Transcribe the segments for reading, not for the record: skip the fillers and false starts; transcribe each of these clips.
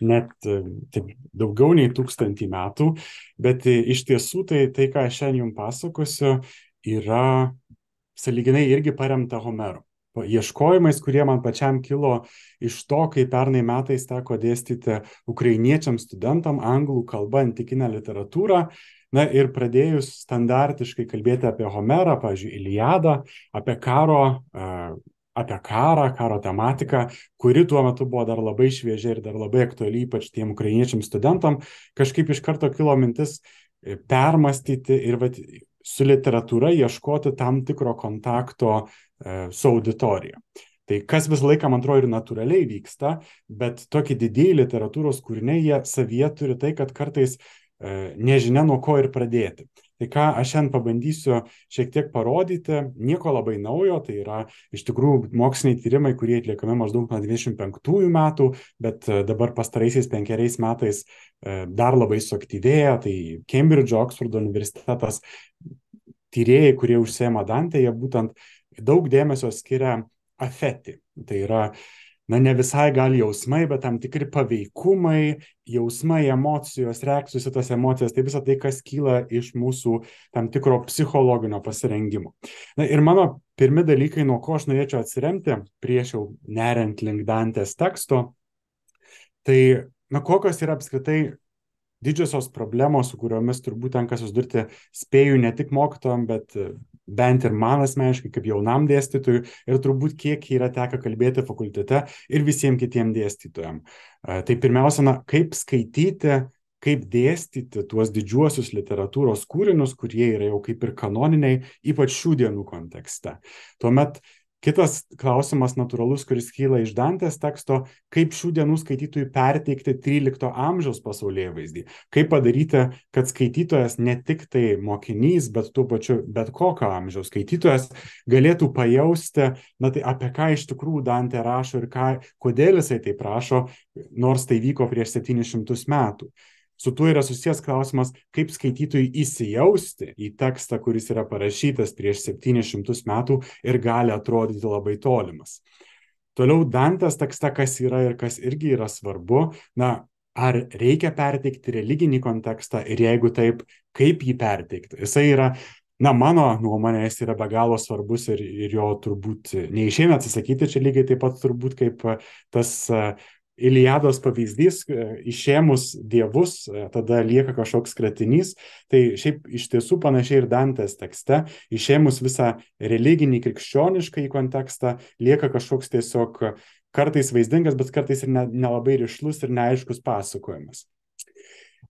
net taip, daugiau nei 1000 metų, bet iš tiesų tai, ką aš šiandien jums pasakosiu, yra sąlyginai irgi paremta Homeru. Ieškojimais, kurie man pačiam kilo iš to, kai pernai metais teko dėstyti ukrainiečiams studentam anglų kalba antikinę literatūrą. Na ir pradėjus standartiškai kalbėti apie Homerą, pavyzdžiui, Iliadą, apie karo tematiką, kuri tuo metu buvo dar labai šviežia ir dar labai aktuali, ypač tiem ukrainiečiams studentam, kažkaip iš karto kilo mintis permastyti ir su literatūra ieškoti tam tikro kontakto su auditorija. Tai kas visą laiką, man atrodo, ir natūraliai vyksta, bet tokie didieji literatūros kūriniai, jie savyje turi tai, kad kartais nežinia nuo ko ir pradėti. Tai ką aš šiandien pabandysiu šiek tiek parodyti, nieko labai naujo, tai yra iš tikrųjų moksliniai tyrimai, kurie atliekami maždaug nuo 25 metų, bet dabar pastaraisiais 5 metais dar labai suaktyvėja, tai Kembridžo, Oksfordo universitetas, tyrėjai, kurie užsiema Dante, jie būtent daug dėmesio skiria afeti. Tai yra, ne visai gal jausmai, bet tam tikri paveikumai, jausmai, emocijos, reakcijos į tas emocijas, tai visa tai, kas kyla iš mūsų tam tikro psichologinio pasirengimo. Ir mano pirmi dalykai, nuo ko aš norėčiau atsiremti, prieš jau neriant link Dantės teksto, tai, kokios yra apskritai didžiosios problemos, su kuriomis turbūt tenka susidurti, spėju ne tik mokytojam, bet bent ir man asmeniškai kaip jaunam dėstytojui ir turbūt kiek yra tekę kalbėti fakultete ir visiems kitiems dėstytojam. Tai pirmiausia, kaip skaityti, kaip dėstyti tuos didžiuosius literatūros kūrinius, kurie yra jau kaip ir kanoniniai, ypač šių dienų kontekste. Tuomet kitas klausimas natūralus, kuris kyla iš Dantės teksto, kaip šių dienų skaitytojui perteikti 13 amžiaus pasaulėvaizdį. Kaip padaryti, kad skaitytojas ne tik tai mokinys, bet tuo pačiu bet kokio amžiaus skaitytojas galėtų pajausti, tai apie ką iš tikrųjų Dantė rašo ir kodėl jisai taip rašo, nors tai vyko prieš 700 metų. Su tuo yra susijęs klausimas, kaip skaitytojui įsijausti į tekstą, kuris yra parašytas prieš 700 metų ir gali atrodyti labai tolimas. Toliau Dantės tekste, kas yra ir kas irgi yra svarbu, ar reikia perteikti religinį kontekstą ir jeigu taip, kaip jį perteikti. Jisai yra, mano nuomonė, jis yra be galo svarbus ir jo turbūt neišeina atsisakyti, čia lygiai taip pat turbūt kaip tas Iliados pavyzdys, išėmus dievus, tada lieka kažkoks kratinys, tai šiaip iš tiesų panašiai ir Dantės tekste, išėmus visą religinį krikščionišką į kontekstą, lieka kažkoks tiesiog kartais vaizdingas, bet kartais ir nelabai rišlus ir neaiškus pasakojimas.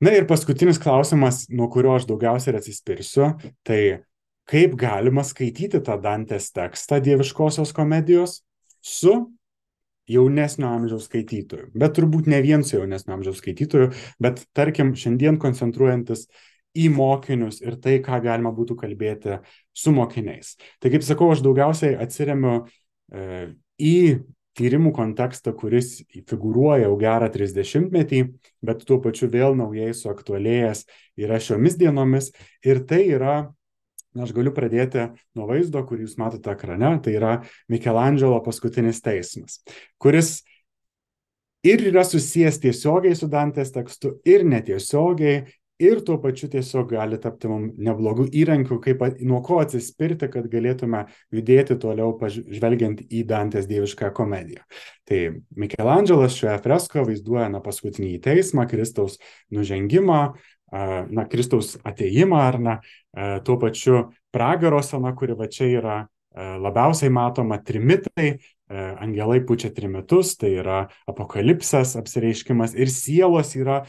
Ir paskutinis klausimas, nuo kurio aš daugiausiai atsispirsiu, tai kaip galima skaityti tą Dantės tekstą dieviškosios komedijos su jaunesnio amžiaus skaitytojų, bet turbūt ne vien su jaunesnio amžiaus skaitytojų, bet tarkim šiandien koncentruojantis į mokinius ir tai, ką galima būtų kalbėti su mokiniais. Tai kaip sakau, aš daugiausiai atsiremiu į tyrimų kontekstą, kuris figūruoja jau gerą 30-metį, bet tuo pačiu vėl naujai suaktualėjęs yra šiomis dienomis ir tai yra, aš galiu pradėti nuo vaizdo, kurį jūs matote ekrane, tai yra Mikelandželo Paskutinis teismas, kuris ir yra susijęs tiesiogiai su Dantės tekstu ir netiesiogiai, ir tuo pačiu tiesiog gali tapti mums neblogų įrankių, nuo ko atsispirti, kad galėtume judėti toliau žvelgiant į Dantės dievišką komediją. Tai Mikelandželas šioje freskoje vaizduoja paskutinį teismą, Kristaus nužengimą, Kristaus atėjimą, tuo pačiu pragaro scena, kuri va čia yra labiausiai matoma, trimitai, angelai pučia trimitus, tai yra apokalipsės apsireiškimas ir sielos yra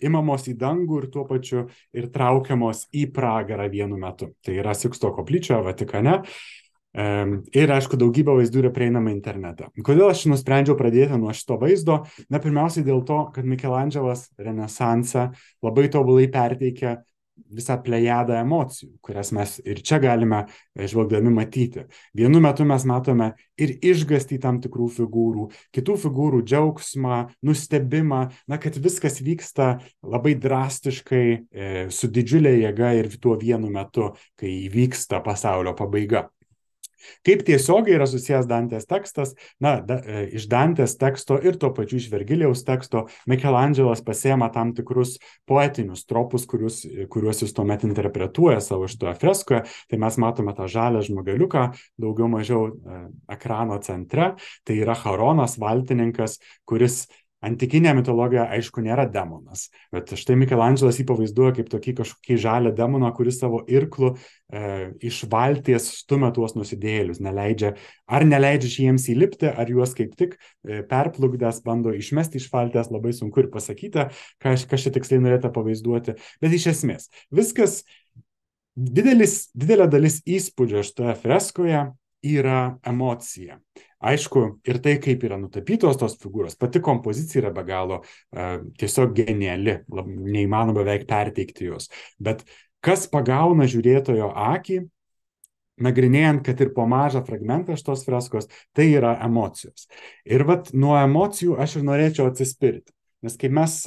imamos į dangų ir tuo pačiu ir traukiamos į pragarą vienu metu. Tai yra Siksto koplyčioje Vatikane. Ir, aišku, daugybė vaizdų yra prieinama internete. Kodėl aš nusprendžiau pradėti nuo šito vaizdo? Pirmiausiai dėl to, kad Mikelandželas Renesanse labai tobulai perteikia visą plejadą emocijų, kurias mes ir čia galime žvelgdami matyti. Vienu metu mes matome ir išgąstį tam tikrų figūrų, kitų figūrų džiaugsmą, nustebimą, kad viskas vyksta labai drastiškai, su didžiulė jėga ir tuo vienu metu, kai įvyksta pasaulio pabaiga. Kaip tiesiogiai yra susijęs Dantės tekstas? Na, iš Dantės teksto ir tuo pačiu iš Vergilijaus teksto Mikelandželas pasiema tam tikrus poetinius tropus, kuriuos jis tuomet interpretuoja savo šitoje freskoje. Tai mes matome tą žalią žmogeliuką, daugiau mažiau ekrano centre. Tai yra Charonas, valtininkas, kuris antikinė mitologija, aišku, nėra demonas, bet štai Mikelandželas jį pavaizduoja kaip tokį kažkokį žalią demoną, kuris savo irklu iš valties stumia tuos nusidėjėlius, neleidžia jiems įlipti, ar juos kaip tik perplukdęs bando išmesti iš valties, labai sunku ir pasakyti, kas čia tiksliai norėtų pavaizduoti, bet iš esmės viskas, didelė dalis įspūdžio šitoje freskoje yra emocija. Aišku, ir tai, kaip yra nutapytos tos figūros, pati kompozicija yra be galo tiesiog geniali, neįmanoma beveik perteikti jos. Bet kas pagauna žiūrėtojo akį, nagrinėjant, kad ir po mažą fragmentą šitos freskos, tai yra emocijos. Ir vat nuo emocijų aš ir norėčiau atsispirti, nes kai mes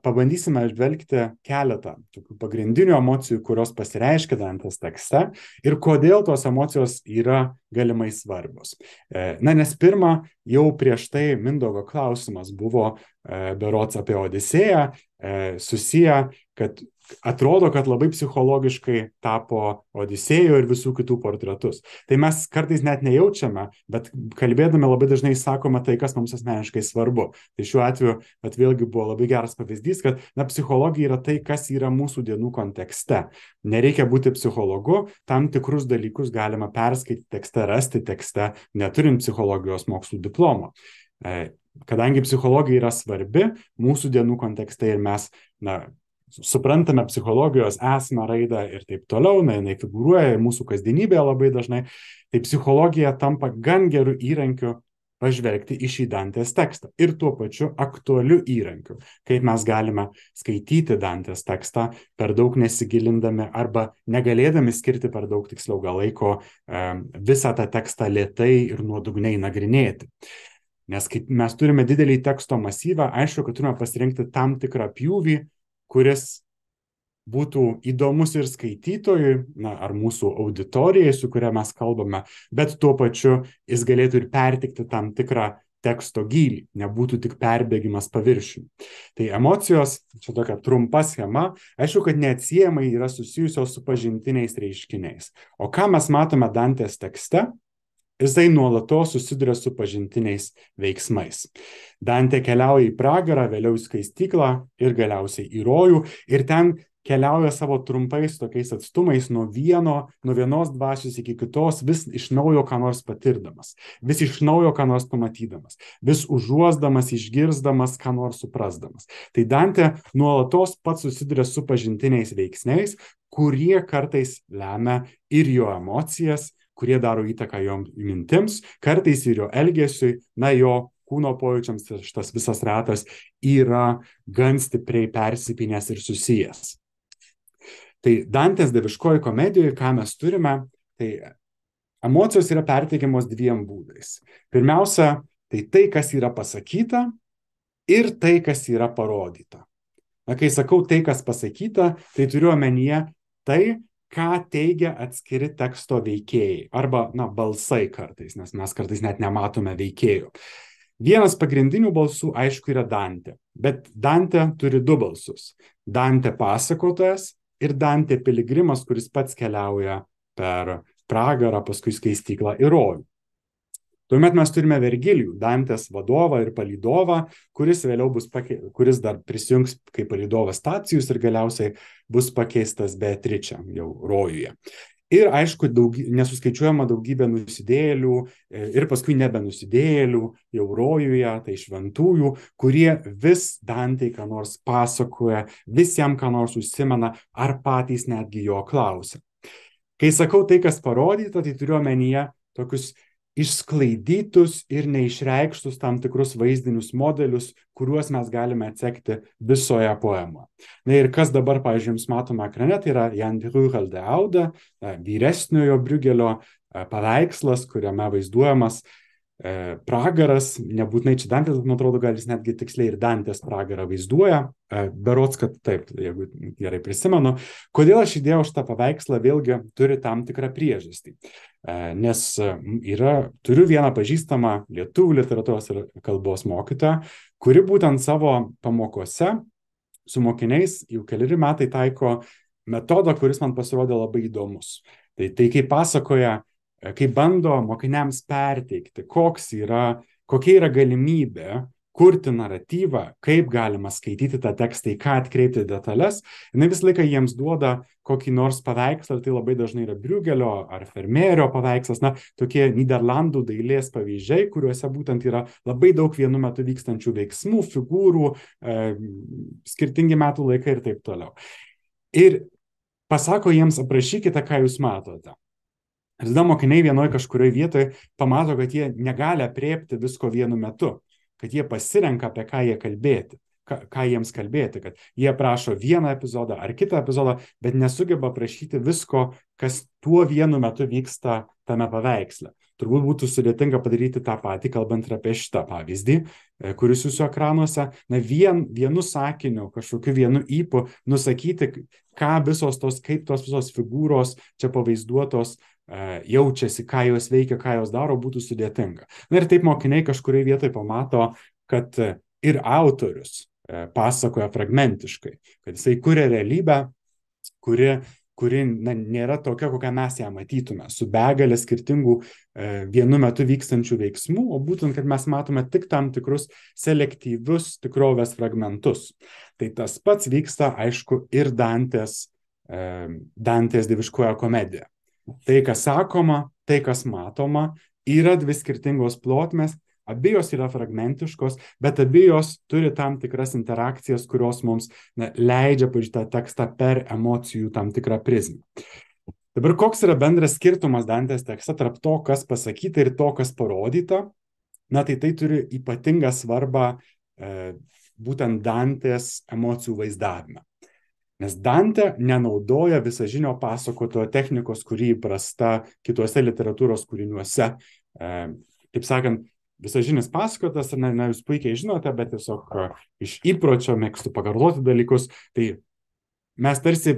pabandysime žvelgti keletą tokių pagrindinių emocijų, kurios pasireiškia Dantės tekste ir kodėl tos emocijos yra galimai svarbios. Na, nes pirma, jau prieš tai Mindaugo klausimas buvo berods apie Odisėją, susiję, kad atrodo, kad labai psichologiškai tapo Odisėjo ir visų kitų portretus. Tai mes kartais net nejaučiame, bet kalbėdami labai dažnai sakome tai, kas mums asmeniškai svarbu. Tai šiuo atveju, bet vėlgi buvo labai geras pavyzdys, kad psichologija yra tai, kas yra mūsų dienų kontekste. Nereikia būti psichologu, tam tikrus dalykus galima perskaityti tekste, rasti tekste, neturint psichologijos mokslų diplomo. Kadangi psichologija yra svarbi mūsų dienų kontekste ir mes, suprantame psichologijos esmę, raidą ir taip toliau, jinai figūruoja ir mūsų kasdienybėje labai dažnai, tai psichologija tampa gan gerų įrankių pažvelgti į šį Dantės tekstą ir tuo pačiu aktualiu įrankiu, kaip mes galime skaityti Dantės tekstą per daug nesigilindami arba negalėdami skirti per daug tiksliau gal laiko visą tą tekstą lėtai ir nuodugniai nagrinėti. Nes kaip mes turime didelį teksto masyvą, aišku, kad turime pasirinkti tam tikrą pjūvį, kuris būtų įdomus ir skaitytojui, ar mūsų auditorijai, su kuria mes kalbame, bet tuo pačiu jis galėtų ir pertikti tam tikrą teksto gylį, nebūtų tik perbėgimas paviršiumi. Tai emocijos, čia tokia trumpa schema, aišku, kad neatsiejamai yra susijusios su pažintiniais reiškiniais. O ką mes matome Dantės tekste? Jisai nuolatos susiduria su pažintiniais veiksmais. Dantė keliauja į pragarą, vėliau į skaistyklą ir galiausiai į rojų ir ten keliauja savo trumpais tokiais atstumais nuo vienos dvasios iki kitos, vis iš naujo ką nors patirdamas, vis iš naujo ką nors pamatydamas, vis užuosdamas, išgirsdamas, ką nors suprasdamas. Tai Dantė nuolatos pats susiduria su pažintiniais veiksniais, kurie kartais lemia ir jo emocijas, kurie daro įtaką jo mintims, kartais ir jo elgesiui, jo kūno pojūčiams šitas visas ratas yra gan stipriai persipynęs ir susijęs. Tai Dantės dieviškoji komedijoje, ką mes turime, tai emocijos yra perteikiamos dviem būdais. Pirmiausia, tai, kas yra pasakyta ir tai, kas yra parodyta. Kai sakau tai, kas pasakyta, tai turiu omenyje tai, ką teigia atskiri teksto veikėjai arba balsai kartais, nes mes kartais net nematome veikėjų. Vienas pagrindinių balsų, aišku, yra Dantė, bet Dantė turi du balsus. Dantė pasakotojas ir Dantė piligrimas, kuris pats keliauja per pragarą, paskui skaistyklą ir rojų. Tuomet mes turime Vergilijų, Dantės vadovą ir palydovą, kuris vėliau kuris dar prisijungs kaip palydovas Stacijus ir galiausiai bus pakeistas Beatričė jau rojuje. Ir aišku, nesuskaičiuojama daugybė nusidėjėlių ir paskui nebenusidėjėlių jau rojuje, tai šventųjų, kurie vis Dantei ką nors pasakoja, vis jam ką nors užsimena ar patys netgi jo klausia. Kai sakau tai, kas parodyta, tai turiu omenyje tokius išsklaidytus ir neišreikštus tam tikrus vaizdinius modelius, kuriuos mes galime atsekti visoje poemoje. Ir kas dabar, pavyzdžiui, jums matome ekrane, tai yra Jan de Rühel de Aude, vyresniojo Briugelio paveikslas, kuriame vaizduojamas pragaras, nebūtinai čia Dantės, man atrodo, gal jis netgi tiksliai ir Dantės pragarą vaizduoja, berods, kad taip, jeigu gerai prisimenu. Kodėl aš įdėjau šitą paveikslą, vėlgi turi tam tikrą priežastį. Nes turiu vieną pažįstamą lietuvių literatūros ir kalbos mokytoją, kuri būtent savo pamokose su mokiniais jau keleri metai taiko metodą, kuris man pasirodė labai įdomus. Tai kaip pasakoja, kaip bando mokiniams perteikti, kokia yra galimybė kurti naratyvą, kaip galima skaityti tą tekstą, į ką atkreipti detalės, jinai visą laiką jiems duoda kokį nors paveikslą, tai labai dažnai yra Briugelio ar Vermeerio paveikslas, tokie Nyderlandų dailės pavyzdžiai, kuriuose būtent yra labai daug vienu metu vykstančių veiksmų, figūrų, skirtingi metų laikai ir taip toliau. Ir pasako jiems, aprašykite, ką jūs matote. Ir tada mokiniai vienoje kažkurioje vietoje pamato, kad jie negali apriepti visko vienu metu, kad jie pasirenka, apie ką jie kalbėti, ką jiems kalbėti, kad jie prašo vieną epizodą ar kitą epizodą, bet nesugeba prašyti visko, kas tuo vienu metu vyksta tame paveiksle. Turbūt būtų sudėtinga padaryti tą patį, kalbant ir apie šitą pavyzdį, kuris jūsų ekranuose, vienu sakiniu, kažkokiu vienu ypu nusakyti, kaip tos visos figūros čia pavaizduotos jaučiasi, ką jos veikia, ką jos daro, būtų sudėtinga. Ir taip mokiniai kažkurioje vietoje pamato, kad ir autorius pasakoja fragmentiškai, kad jisai kuria realybę, kuri nėra tokia, kokią mes ją matytume, su begalė skirtingų vienu metu vykstančių veiksmų, o būtent, kad mes matome tik tam tikrus selektyvius tikrovės fragmentus. Tai tas pats vyksta, aišku, ir Dantės dieviškoje komedijoje. Tai, kas sakoma, tai, kas matoma, yra dvi skirtingos plotmės, abejos yra fragmentiškos, bet abejos turi tam tikras interakcijas, kurios mums leidžia pažiūrėti tą tekstą per emocijų tam tikrą prizmę. Dabar koks yra bendras skirtumas Dantės tekste tarp to, kas pasakyta ir to, kas parodyta? Tai turi ypatingą svarbą būtent Dantės emocijų vaizdavime. Nes Dantė nenaudoja visažinio pasakotojo technikos, kuri įprasta kituose literatūros kūriniuose. Taip sakant, visažinis pasakotas, jūs puikiai žinote, bet tiesiog iš įpročio mėgstu pakartoti dalykus, tai mes tarsi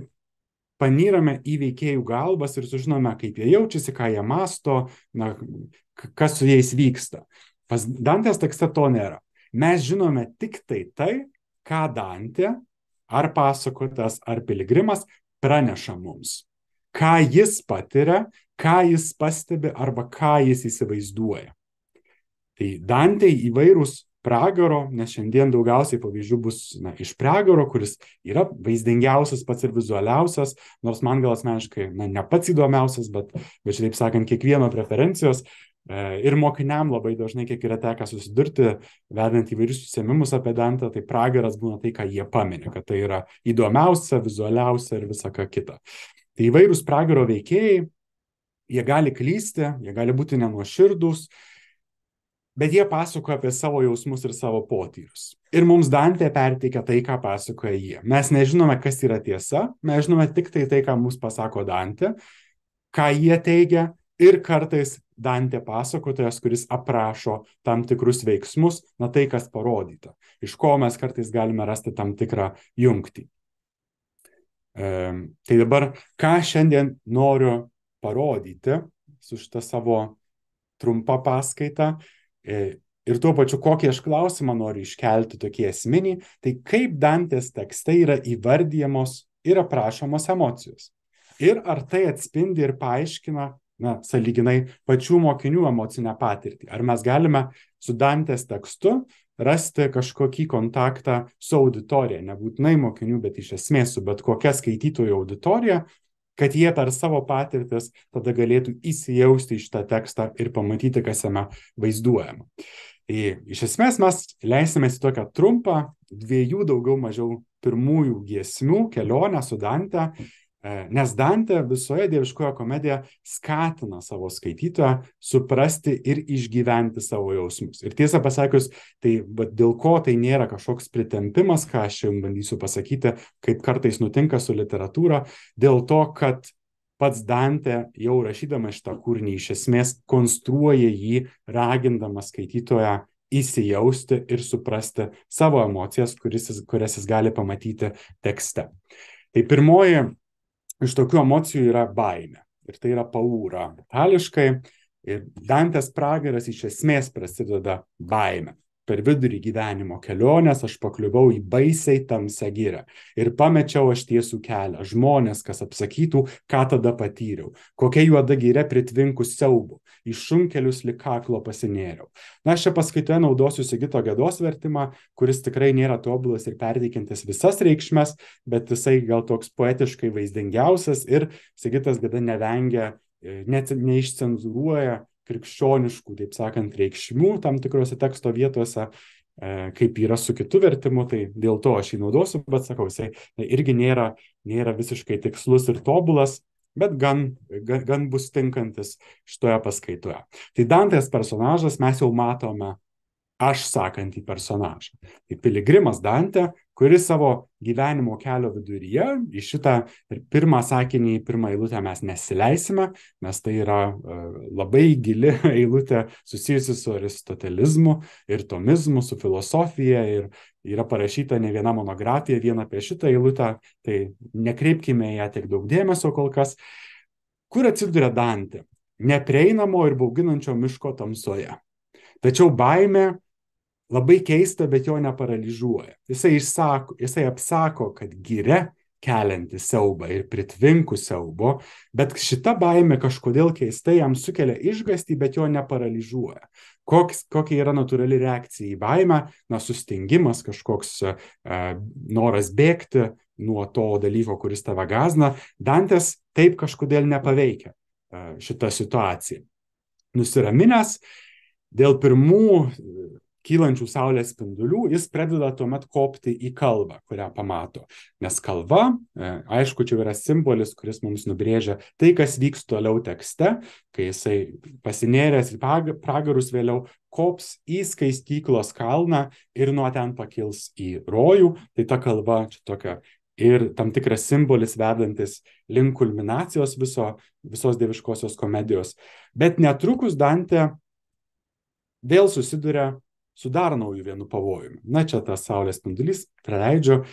panyrame į veikėjų galvas ir sužinome, kaip jie jaučiasi, ką jie masto, kas su jais vyksta. Pas Dantės tekste to nėra. Mes žinome tik tai, ką Dantė ar pasakotas, ar piligrimas praneša mums. Ką jis patiria, ką jis pastebi arba ką jis įsivaizduoja. Tai Dantei įvairūs pragaro, nes šiandien daugiausiai pavyzdžių bus iš pragaro, kuris yra vaizdingiausias, pats ir vizualiausias, nors man gal asmeniškai ne pats įdomiausias, bet taip sakant, kiekvieno preferencijos. Ir mokiniam labai dažnai, kiek yra tekę susidurti, vedant įvairius užsiėmimus apie Dantę, tai pragaras būna tai, ką jie pamini, kad tai yra įdomiausia, vizualiausia ir visa ką kita. Tai įvairūs pragaro veikėjai, jie gali klysti, jie gali būti nenuoširdūs, bet jie pasakoja apie savo jausmus ir savo potyrius. Ir mums Dantė perteikia tai, ką pasakoja jie. Mes nežinome, kas yra tiesa, mes žinome tik tai, ką mums pasako Dantė, ką jie teigia, ir kartais Dantė pasakotojas, kuris aprašo tam tikrus veiksmus, tai, kas parodyta, iš ko mes kartais galime rasti tam tikrą jungtį. Tai dabar, ką šiandien noriu parodyti su šitą savo trumpą paskaitą ir tuo pačiu, kokį aš klausimą noriu iškelti tokie esminiai, tai kaip Dantės tekste yra įvardyjamos ir aprašomos emocijos. Ir ar tai atspindi ir paaiškina sąlyginai pačių mokinių emocinę patirtį. Ar mes galime su Dantės tekstu rasti kažkokį kontaktą su auditorija, nebūtinai mokinių, bet iš esmės su bet kokia skaitytojų auditorija, kad jie per savo patirtis tada galėtų įsijausti į šitą tekstą ir pamatyti, kas jame vaizduojama. Iš esmės mes leisimės į tokią trumpą, 2 daugiau mažiau pirmųjų giesmių kelionę su Dante, nes Dantė visoje dieviškoje komedijoje skatina savo skaitytoją suprasti ir išgyventi savo jausmus. Ir tiesą pasakius, tai dėl ko tai nėra kažkoks pritempimas, ką aš jums bandysiu pasakyti, kaip kartais nutinka su literatūra, dėl to, kad pats Dantė jau rašydama šitą kūrinį iš esmės konstruoja jį, ragindamas skaitytoją įsijausti ir suprasti savo emocijas, kurias jis gali pamatyti tekste. Tai pirmoji iš tokių emocijų yra baimė. Ir tai yra paūra itališkai. Ir Dantės pragaras iš esmės prasideda baime. Per vidurį gyvenimo kelionės aš pakliuvau į baisiai tamsią girią. Ir pamečiau aš tiesų kelią. Žmonės, kas apsakytų, ką tada patyriau. Kokia juoda giria pritvinkus siaubu. Į šunkelius lik kaklo pasinėriau. Na, aš čia paskaitoje naudosiu Sigito Gedos vertimą, kuris tikrai nėra tobulas ir perteikiantis visas reikšmes, bet jisai gal toks poetiškai vaizdingiausias ir Sigitas Geda nevengia, net neišcenzūruoja krikščioniškų, taip sakant, reikšmių tam tikrose teksto vietose, kaip yra su kitu vertimu, tai dėl to aš jį naudosiu, bet sakau, jisai irgi nėra visiškai tikslus ir tobulas, bet gan bus tinkantis šitoje paskaitoje. Tai Dantės personažas mes jau matome aš sakantį personažą. Tai piligrimas Dantė, kuris savo gyvenimo kelio viduryje, į šitą pirmą sakinį, pirmą eilutę mes nesileisime, nes tai yra labai gili eilutė susijusi su aristotelizmu ir tomizmu, su filosofija ir yra parašyta ne viena monografija vien apie šitą eilutę, tai nekreipkime ją tiek daug dėmesio kol kas. Kur atsiduria Dantė? Neprieinamo ir bauginančio miško tamsoje. Tačiau baimė labai keista, bet jo neparalyžiuoja. Jisai apsako, kad giria kelianti siaubą ir pritvinkus siaubo, bet šita baimė kažkodėl keistai jam sukelia išgąstį, bet jo neparalyžiuoja. Kokia yra natūrali reakcija į baimę? Na, sustingimas, kažkoks noras bėgti nuo to dalyko, kuris tave gąsdina. Dantės taip kažkodėl nepaveikia šitą situaciją. Nusiraminęs dėl pirmų kylančių saulės spindulių, jis pradeda tuomet kopti į kalvą, kurią pamato. Nes kalva, aišku, čia yra simbolis, kuris mums nubrėžia tai, kas vyks toliau tekste, kai jisai pasinėręs į pragarus vėliau kops į skaistyklos kalną ir nuo ten pakils į rojų. Tai ta kalva čia tokia ir tam tikras simbolis vedantis link kulminacijos visos dieviškosios komedijos. Bet netrukus Dantė vėl susiduria su dar nauju vienu pavojumi. Na, čia tas saulės spindulys praleidžiu.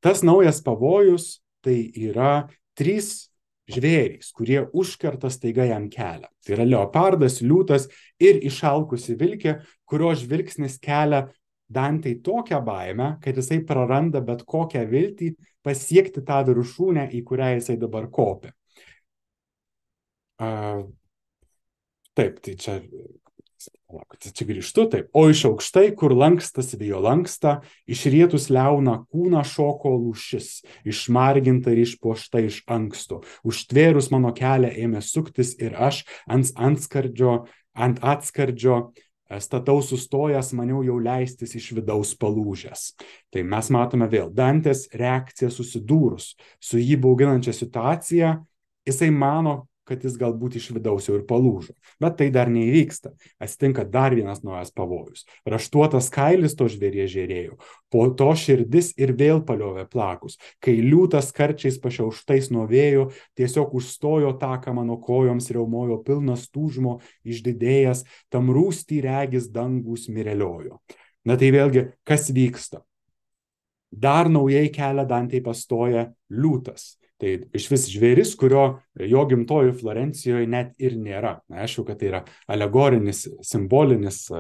Tas naujas pavojus tai yra 3 žvėrys, kurie užkerta staiga jam kelią. Tai yra leopardas, liūtas ir išalkusi vilkė, kurio žvilgsnis kelia Dantei tokią baimę, kad jisai praranda bet kokią viltį pasiekti tą viršūnę, į kurią jisai dabar kopia. Taip, tai čia grįžtu, taip. O iš aukštai, kur lankstas vėjo lanksta, iš rietus liauna kūną šoko lūšis, išmarginta ir išpuošta iš anksto. Užtvėrus mano kelią ėmė suktis ir aš ant atskardžio statau sustojęs, maniau jau leistis iš vidaus palūžęs. Tai mes matome vėl Dantės reakciją susidūrus su jį bauginančia situacija. Jisai mano, kad jis galbūt iš vidaus jau ir palūžo. Bet tai dar neįvyksta. Atsitinka dar vienas naujas pavojus. Raštuotas kailis to žvėries žėrėjo. Po to širdis ir vėl paliovė plakus. Kai liūtas karčiais pašiauštais nuo vėjo, tiesiog užstojo taką mano kojoms, riaumojo pilnas tūžmo, išdidėjęs, tam rūstį regis dangus mireliojo. Na tai vėlgi, kas vyksta? Dar naujai kelią Dantei pastoja liūtas. Tai iš vis žvėris, kurio jo gimtojo Florencijoje net ir nėra. Na, aišku, kad tai yra alegorinis, simbolinis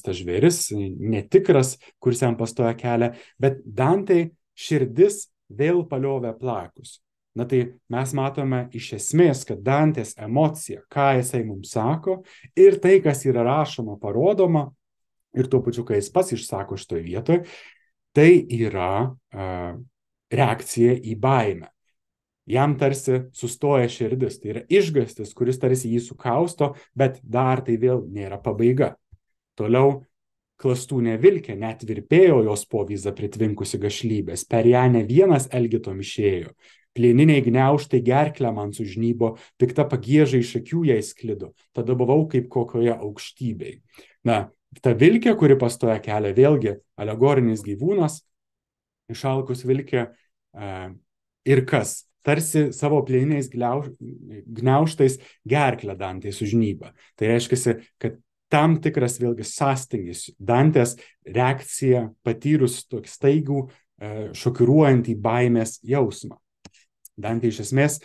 tas žvėris, netikras, kuris jam pastoja kelią, bet Dantei širdis vėl paliovė plakus. Na tai mes matome iš esmės, kad Dantės emocija, ką jisai mums sako, ir tai, kas yra rašoma, parodoma, ir tuo pačiu, kai jis pats išsako šitoje vietoje, tai yra reakcija į baimę. Jam tarsi sustoja širdis, tai yra išgąstis, kuris tarsi jį sukausto, bet dar tai vėl nėra pabaiga. Toliau klastūnė vilkė net virpėjo jos povyza pritvinkusi gašlybės, per ją ne vienas elgetom išėjo. Plieniniai gniaužtai gerklę man sužnybo, pikta pagieža iš akių jai sklido, tada buvau kaip kokioje aukštybėje. Na, ta vilkė, kuri pastoja kelią, vėlgi alegorinis gyvūnas, išalkus vilkė ir kas? tarsi savo plieniniais gniaužtais gerklę Dantei sužnyba. Tai reiškia, kad tam tikras vėlgi sąstingis, Dantės reakcija patyrus tokį staigų, šokiruojantį baimės jausmą. Dantė iš esmės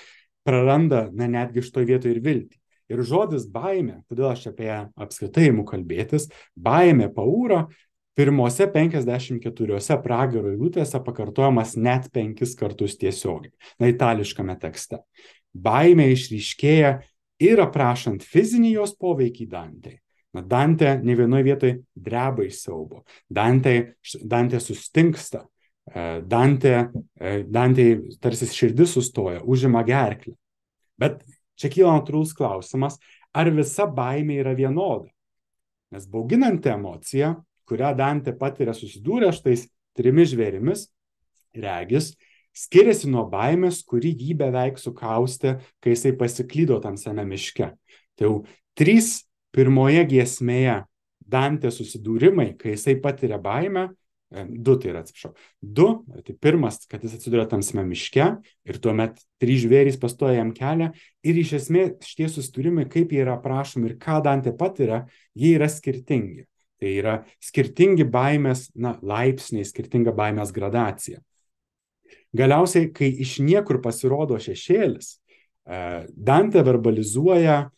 praranda, netgi šitoje vietoje ir viltį. Ir žodis baimė, kodėl aš apie ją apskritai imu kalbėtis, baimė paūra pirmose 54 pragaro eilutėse pakartojamas net 5 kartus tiesiogiai, itališkame tekste. Baimė išryškėja ir aprašant fizinį jos poveikį Dantei. Dantė ne vienoje vietoje dreba iš siaubo, Dantė sustinksta, Dantei tarsi širdis sustoja, užima gerklę. Bet čia kyla natūralus klausimas, ar visa baimė yra vienoda? Nes bauginanti emocija, kurią Dantė patiria susidūrę štais 3 žvėrimis, regis, skiriasi nuo baimės, kuri jį beveik sukaustė, kai jisai pasiklydo tamsiame miške. Tai jau 3 pirmoje giesmėje Dantė susidūrimai, kai jisai patiria baimę, 2 tai yra, atsiprašau. 2, tai pirmas, kad jis atsiduria tamsiame miške ir tuomet 3 žvėrys pastoja jam kelią ir iš esmės šitie susidūrimai, kaip jie yra aprašomi ir ką Dantė patiria, jie yra skirtingi. Tai yra skirtingi baimės laipsniai, skirtinga baimės gradacija. Galiausiai, kai iš niekur pasirodo šešėlis, Dantė verbalizuoja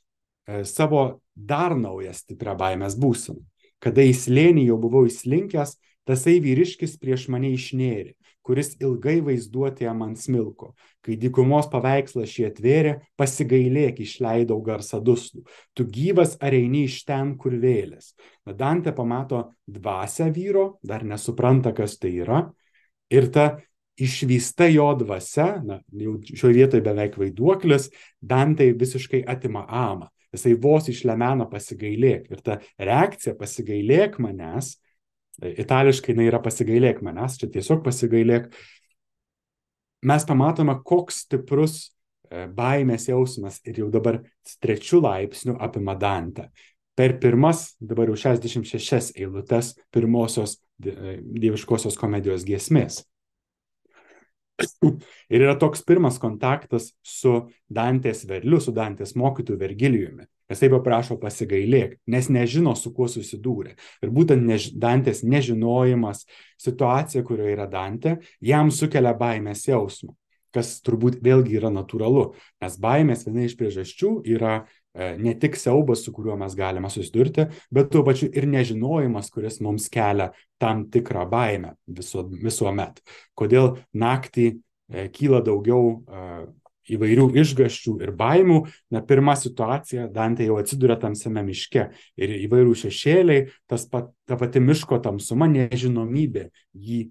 savo dar naują stiprią baimės būseną. Kada į slėnį jau buvau įslinkęs, tasai vyriškis prieš mane išnėrė, kuris ilgai vaizduotėje man smilko. Kai dykumos paveikslas šį atvėrė, pasigailėk, išleidau garsą duslų. Tu gyvas ar eini iš ten, kur vėlės. Dantė pamato dvasią vyro, dar nesupranta, kas tai yra. Ir ta išvysta jo dvasia, jau šioje vietoje beveik vaiduoklis, Dantė visiškai atima amą. Jisai vos išlemena pasigailėk. Ir ta reakcija pasigailėk manęs, itališkai yra pasigailėk manęs, čia tiesiog pasigailėk. Mes pamatome, koks stiprus baimės jausmas ir jau dabar 3 laipsnių apima Dantę. Per pirmas, dabar jau 66 eilutes pirmosios dieviškosios komedijos giesmės. Ir yra toks pirmas kontaktas su Dantės verliu, su Dantės mokytoju Vergilijumi. Jisai paprašo pasigailėk, nes nežino, su kuo susidūrė. Ir būtent Dantės nežinojimas, situacija, kurioje yra Dantė, jam sukelia baimės jausmą, kas turbūt vėlgi yra natūralu, nes baimės viena iš priežasčių yra ne tik siaubas, su kuriuo mes galime susidurti, bet tuo pačiu ir nežinojimas, kuris mums kelia tam tikrą baimę visuomet. Kodėl naktį kyla daugiau įvairių išgąsčių ir baimių. Pirma situacija, Dantė jau atsiduria tamsiame miške ir įvairių šešėliai, ta pati miško tamsuma, nežinomybė jį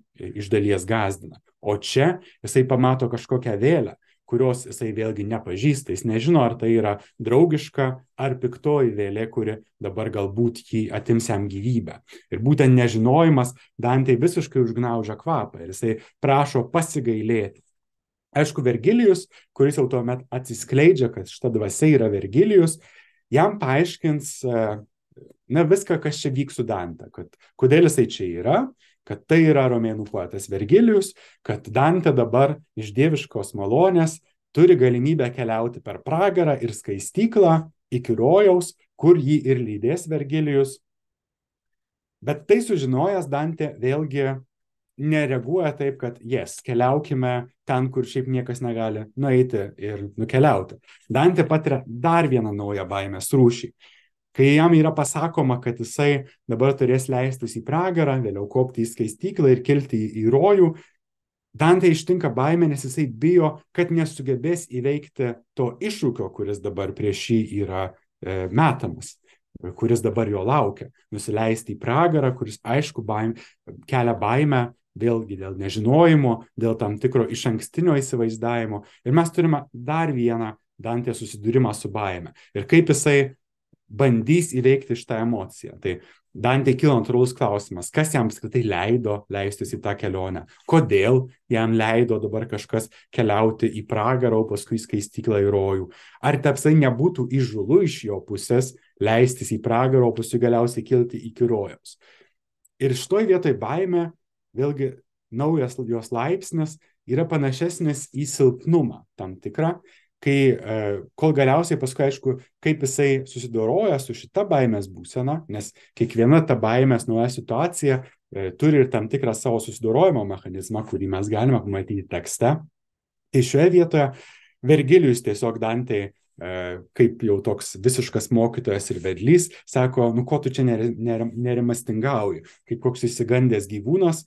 iš dalies gąsdina. O čia jisai pamato kažkokią vėlę, kurios jisai vėlgi nepažįsta, jis nežino, ar tai yra draugiška ar piktoji vėlė, kuri dabar galbūt jį atims jam gyvybę. Ir būtent nežinojimas Dantei visiškai užgnaužia kvapą ir jisai prašo pasigailėti. Aišku, Vergilijus, kuris jau tuomet atsiskleidžia, kad šita dvasia yra Vergilijus, jam paaiškins viską, kas čia vyks su Dante, kad kodėl jisai čia yra, kad tai yra romėnų poetas Vergilijus, kad Dantė dabar iš dieviškos malonės turi galimybę keliauti per pragarą ir skaistyklą iki rojaus, kur jį ir lydės Vergilijus. Bet tai sužinojęs Dantė vėlgi nereaguoja taip, kad keliaukime ten, kur šiaip niekas negali nueiti ir nukeliauti. Dantė patiria dar vieną naują baimės rūšį. Kai jam yra pasakoma, kad jisai dabar turės leistis į pragarą, vėliau kopti į skaistyklą ir kilti į rojų, Dantė ištinka baimė, nes jisai bijo, kad nesugebės įveikti to iššūkio, kuris dabar prieš jį yra metamas, kuris dabar jo laukia. Nusileisti į pragarą, kuris aišku kelia baimę, vėlgi dėl nežinojimo, dėl tam tikro išankstinio įsivaizdavimo. Ir mes turime dar vieną Dantės susidūrimą su baime. Ir kaip jisai bandys įveikti šitą emociją. Tai Dantė kyla natūralus klausimas, kas jam apskritai leido leistis į tą kelionę, kodėl jam leido dabar kažkas keliauti į pragarą, o paskui skaistyklą į rojų. Ar tapsai nebūtų įžūlu iš jo pusės leistis į pragarą, o paskui galiausiai kilti iki rojaus. Ir šitoj vietoj baimė, vėlgi naujas jos laipsnis, yra panašesnis į silpnumą tam tikrą, kai kol galiausiai paskui aišku, kaip jisai susidoroja su šita baimės būsena, nes kiekviena ta baimės nauja situacija turi ir tam tikrą savo susidorojimo mechanizmą, kurį mes galime pamatyti tekste. Tai šioje vietoje Vergilijus tiesiog Dantei, kaip jau toks visiškas mokytojas ir vedlys, sako, nu ko tu čia nerimastingauji, kaip koks įsigandęs gyvūnas,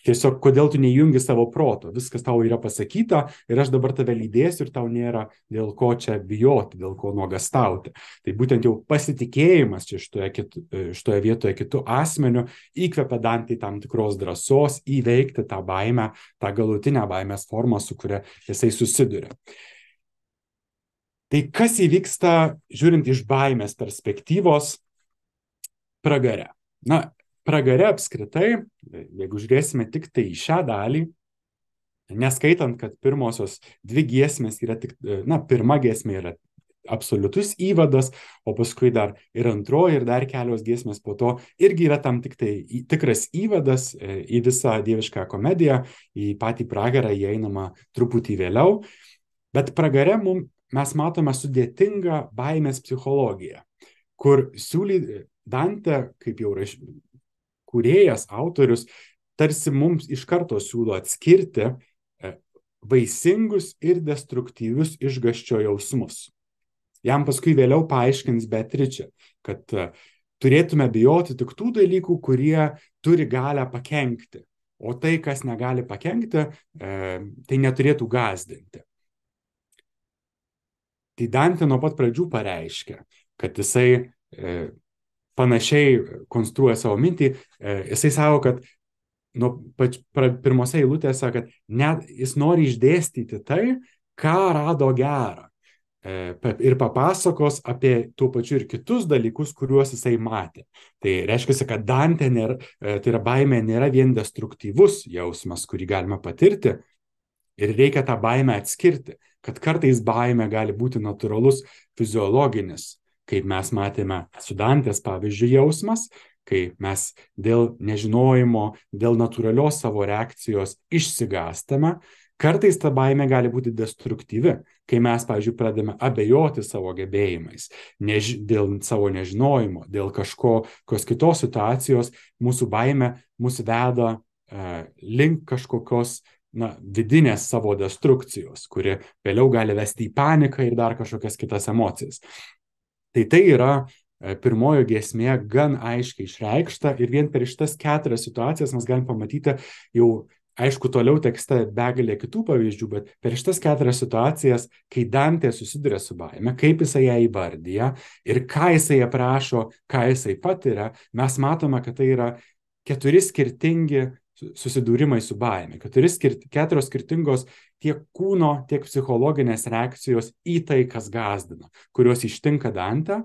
tiesiog kodėl tu neįjungi savo proto, viskas tau yra pasakyta ir aš dabar tave lydėsiu ir tau nėra dėl ko čia bijoti, dėl ko nuogastauti. Tai būtent jau pasitikėjimas čia šitoje vietoje kitų asmenių įkvepia Dantei tam tikros drąsos įveikti tą baimę, tą galutinę baimės formą, su kuria jisai susiduria. Tai kas įvyksta, žiūrint iš baimės perspektyvos, pragare? Na, pragare apskritai, jeigu žiūrėsime tik tai į šią dalį, neskaitant, kad pirmosios dvi giesmės yra tik, na, pirma giesmė yra absoliutus įvadas, o paskui dar ir antroji ir dar kelios giesmės po to irgi yra tam tikras įvadas į visą dievišką komediją, į patį pragarą įeinama truputį vėliau, bet pragare mes matome sudėtingą baimės psichologiją, kur Dante, kaip jau kūrėjas, autorius, tarsi mums iš karto siūlo atskirti vaisingus ir destruktyvius išgąsčio jausmus. Jam paskui vėliau paaiškins Beatričė, kad turėtume bijoti tik tų dalykų, kurie turi galę pakenkti, o tai, kas negali pakenkti, tai neturėtų gąsdinti. Tai Dante nuo pat pradžių pareiškia, kad jisai panašiai konstruoja savo mintį, jisai sako, kad pirmose eilutėse, kad net jis nori išdėstyti tai, ką rado gerą ir papasakos apie tuo pačiu ir kitus dalykus, kuriuos jisai matė. Tai reiškia, kad Dante tai yra baimė nėra vien destruktyvus jausmas, kurį galima patirti, ir reikia tą baimę atskirti, kad kartais baimė gali būti natūralus fiziologinis, kaip mes matėme su Dantės, pavyzdžiui, jausmas, kai mes dėl nežinojimo, dėl natūralios savo reakcijos išsigąstame. Kartais ta baimė gali būti destruktyvi, kai mes, pavyzdžiui, pradedame abejoti savo gebėjimais, dėl savo nežinojimo, dėl kažkokios kitos situacijos, mūsų baimė mus veda link kažkokios vidinės savo destrukcijos, kuri vėliau gali vesti į paniką ir dar kažkokias kitas emocijas. Tai yra pirmojo giesmė gan aiškiai išreikšta ir vien per šitas 4 situacijas mes galim pamatyti jau, aišku, toliau tekste begalė kitų pavyzdžių, bet per šitas 4 situacijas, kai Dantė susiduria su baime, kaip jisai ją įvardyja ir ką jisai aprašo, ką jisai patiria, mes matome, kad tai yra 4 skirtingi susidūrimai su baime, 4 skirtingos tiek kūno, tiek psichologinės reakcijos į tai, kas gąsdina, kurios ištinka Dantę,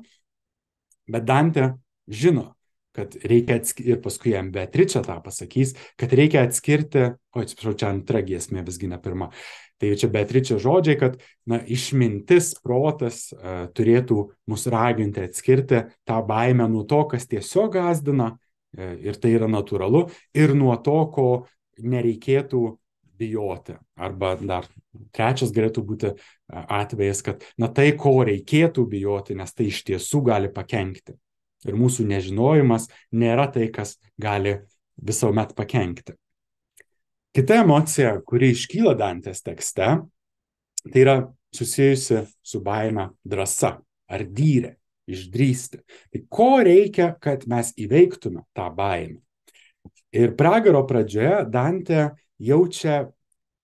bet Dantė žino, kad reikia ir paskui jam Beatričė tą pasakys, kad reikia atskirti, atsiprašau, čia antra giesmė, visgi ne pirma. Tai čia Beatričė žodžiai, kad išmintis, protas turėtų mus raginti atskirti tą baimę nuo to, kas tiesiog gąsdina, ir tai yra natūralu, ir nuo to, ko nereikėtų bijoti. Arba dar trečias galėtų būti atvejas, kad tai, ko reikėtų bijoti, nes tai iš tiesų gali pakenkti. Ir mūsų nežinojimas nėra tai, kas gali visuomet pakenkti. Kita emocija, kuri iškyla Dantės tekste, tai yra susijusi su baime drąsa, ardyrė, išdrįsti. Tai ko reikia, kad mes įveiktume tą baimę? Ir pragaro pradžioje Dantė jaučia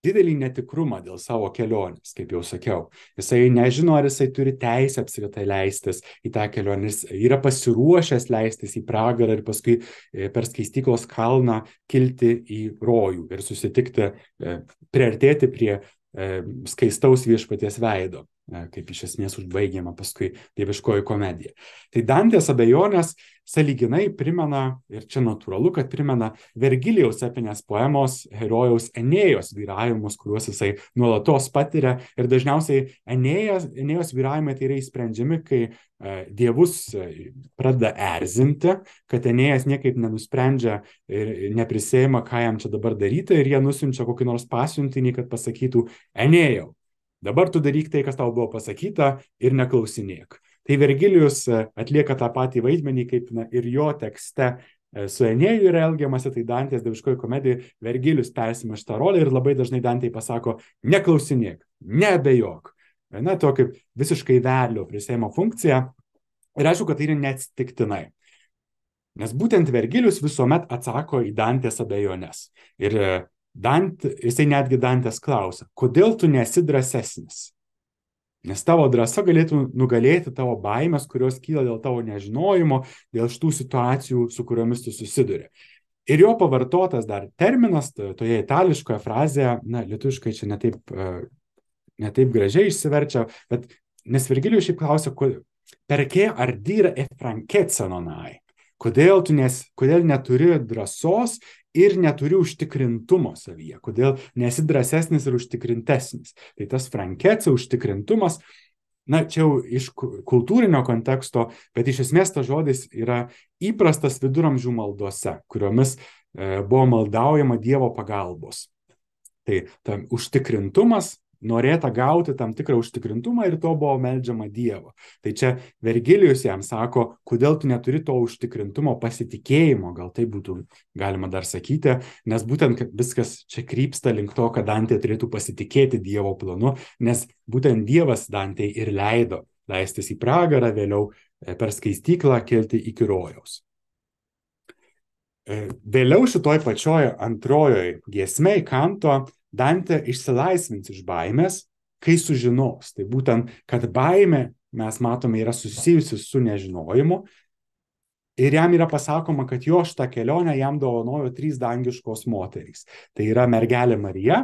didelį netikrumą dėl savo kelionės, kaip jau sakiau. Jisai nežino, ar jisai turi teisę apskritai leistis į tą kelionę. Jis yra pasiruošęs leistis į pragarą ir paskui per skaistyklos kalną kilti į rojų ir susitikti, priartėti prie skaistaus viešpaties veido. kaip iš esmės užbaigiama paskui dieviškoji komedija. Tai Dantės abejonės sąlyginai primena, ir čia natūralu, kad primena Vergilijaus epinės poemos herojaus Enėjos vyravimus, kuriuos jisai nuolatos patiria. Ir dažniausiai Enėjos vyravimai tai yra įsprendžiami, kai dievus pradeda erzinti, kad Enėjas niekaip nenusprendžia ir neprisėjama, ką jam čia dabar daryti, ir jie nusiunčia kokį nors pasiuntinį, kad pasakytų: Enėjau, dabar tu daryk tai, kas tau buvo pasakyta, ir neklausinėk. Tai Vergilijus atlieka tą patį vaidmenį, kaip ir jo tekste su Enėju yra elgiamasi, tai Dantės dieviškoji komedija Vergilijus persima šitą rolę ir labai dažnai Dantei pasako: neklausinėk, neabejok. Na, to kaip visiškai vedlio prisėjimo funkcija. Ir aišku, kad tai yra neatsitiktinai. Nes būtent Vergilijus visuomet atsako į Dantės abejones. Ir jisai netgi Dantės klausia: kodėl tu nesi drąsesnis? Nes tavo drąsa galėtų nugalėti tavo baimės, kurios kyla dėl tavo nežinojimo, dėl šitų situacijų, su kuriomis tu susiduri. Ir jo pavartotas dar terminas toje itališkoje frazėje, na, lietuviškai čia netaip gražiai išsiverčia, bet nes Vergilijus šiaip klausia: perché ardire e franchezza non hai? Kodėl neturi drąsos ir neturi užtikrintumo savyje? Kodėl nesi drąsesnis ir užtikrintesnis? Tai tas franchezza, užtikrintumas, na, čia jau iš kultūrinio konteksto, bet iš esmės tas žodis yra įprastas viduramžių maldose, kuriomis buvo maldaujama Dievo pagalbos. Tai tam užtikrintumas, norėta gauti tam tikrą užtikrintumą, ir to buvo meldžiama Dievo. Tai čia Vergilijus jam sako: kodėl tu neturi to užtikrintumo, pasitikėjimo, gal tai būtų galima dar sakyti, nes būtent viskas čia krypsta link to, kad Dantė turėtų pasitikėti Dievo planu, nes būtent Dievas Dantei ir leido leistis į pragarą, vėliau per skaistyklą kelti iki rojaus. Vėliau šitoj pačioj antrojoj giesmėj Kanto Dantė išsilaisvins iš baimės, kai sužinos. Tai būtent, kad baimė, mes matome, yra susijusi su nežinojimu, ir jam yra pasakoma, kad jo šitą kelionę jam dovanojo 3 dangiškos moterys. Tai yra mergelė Marija,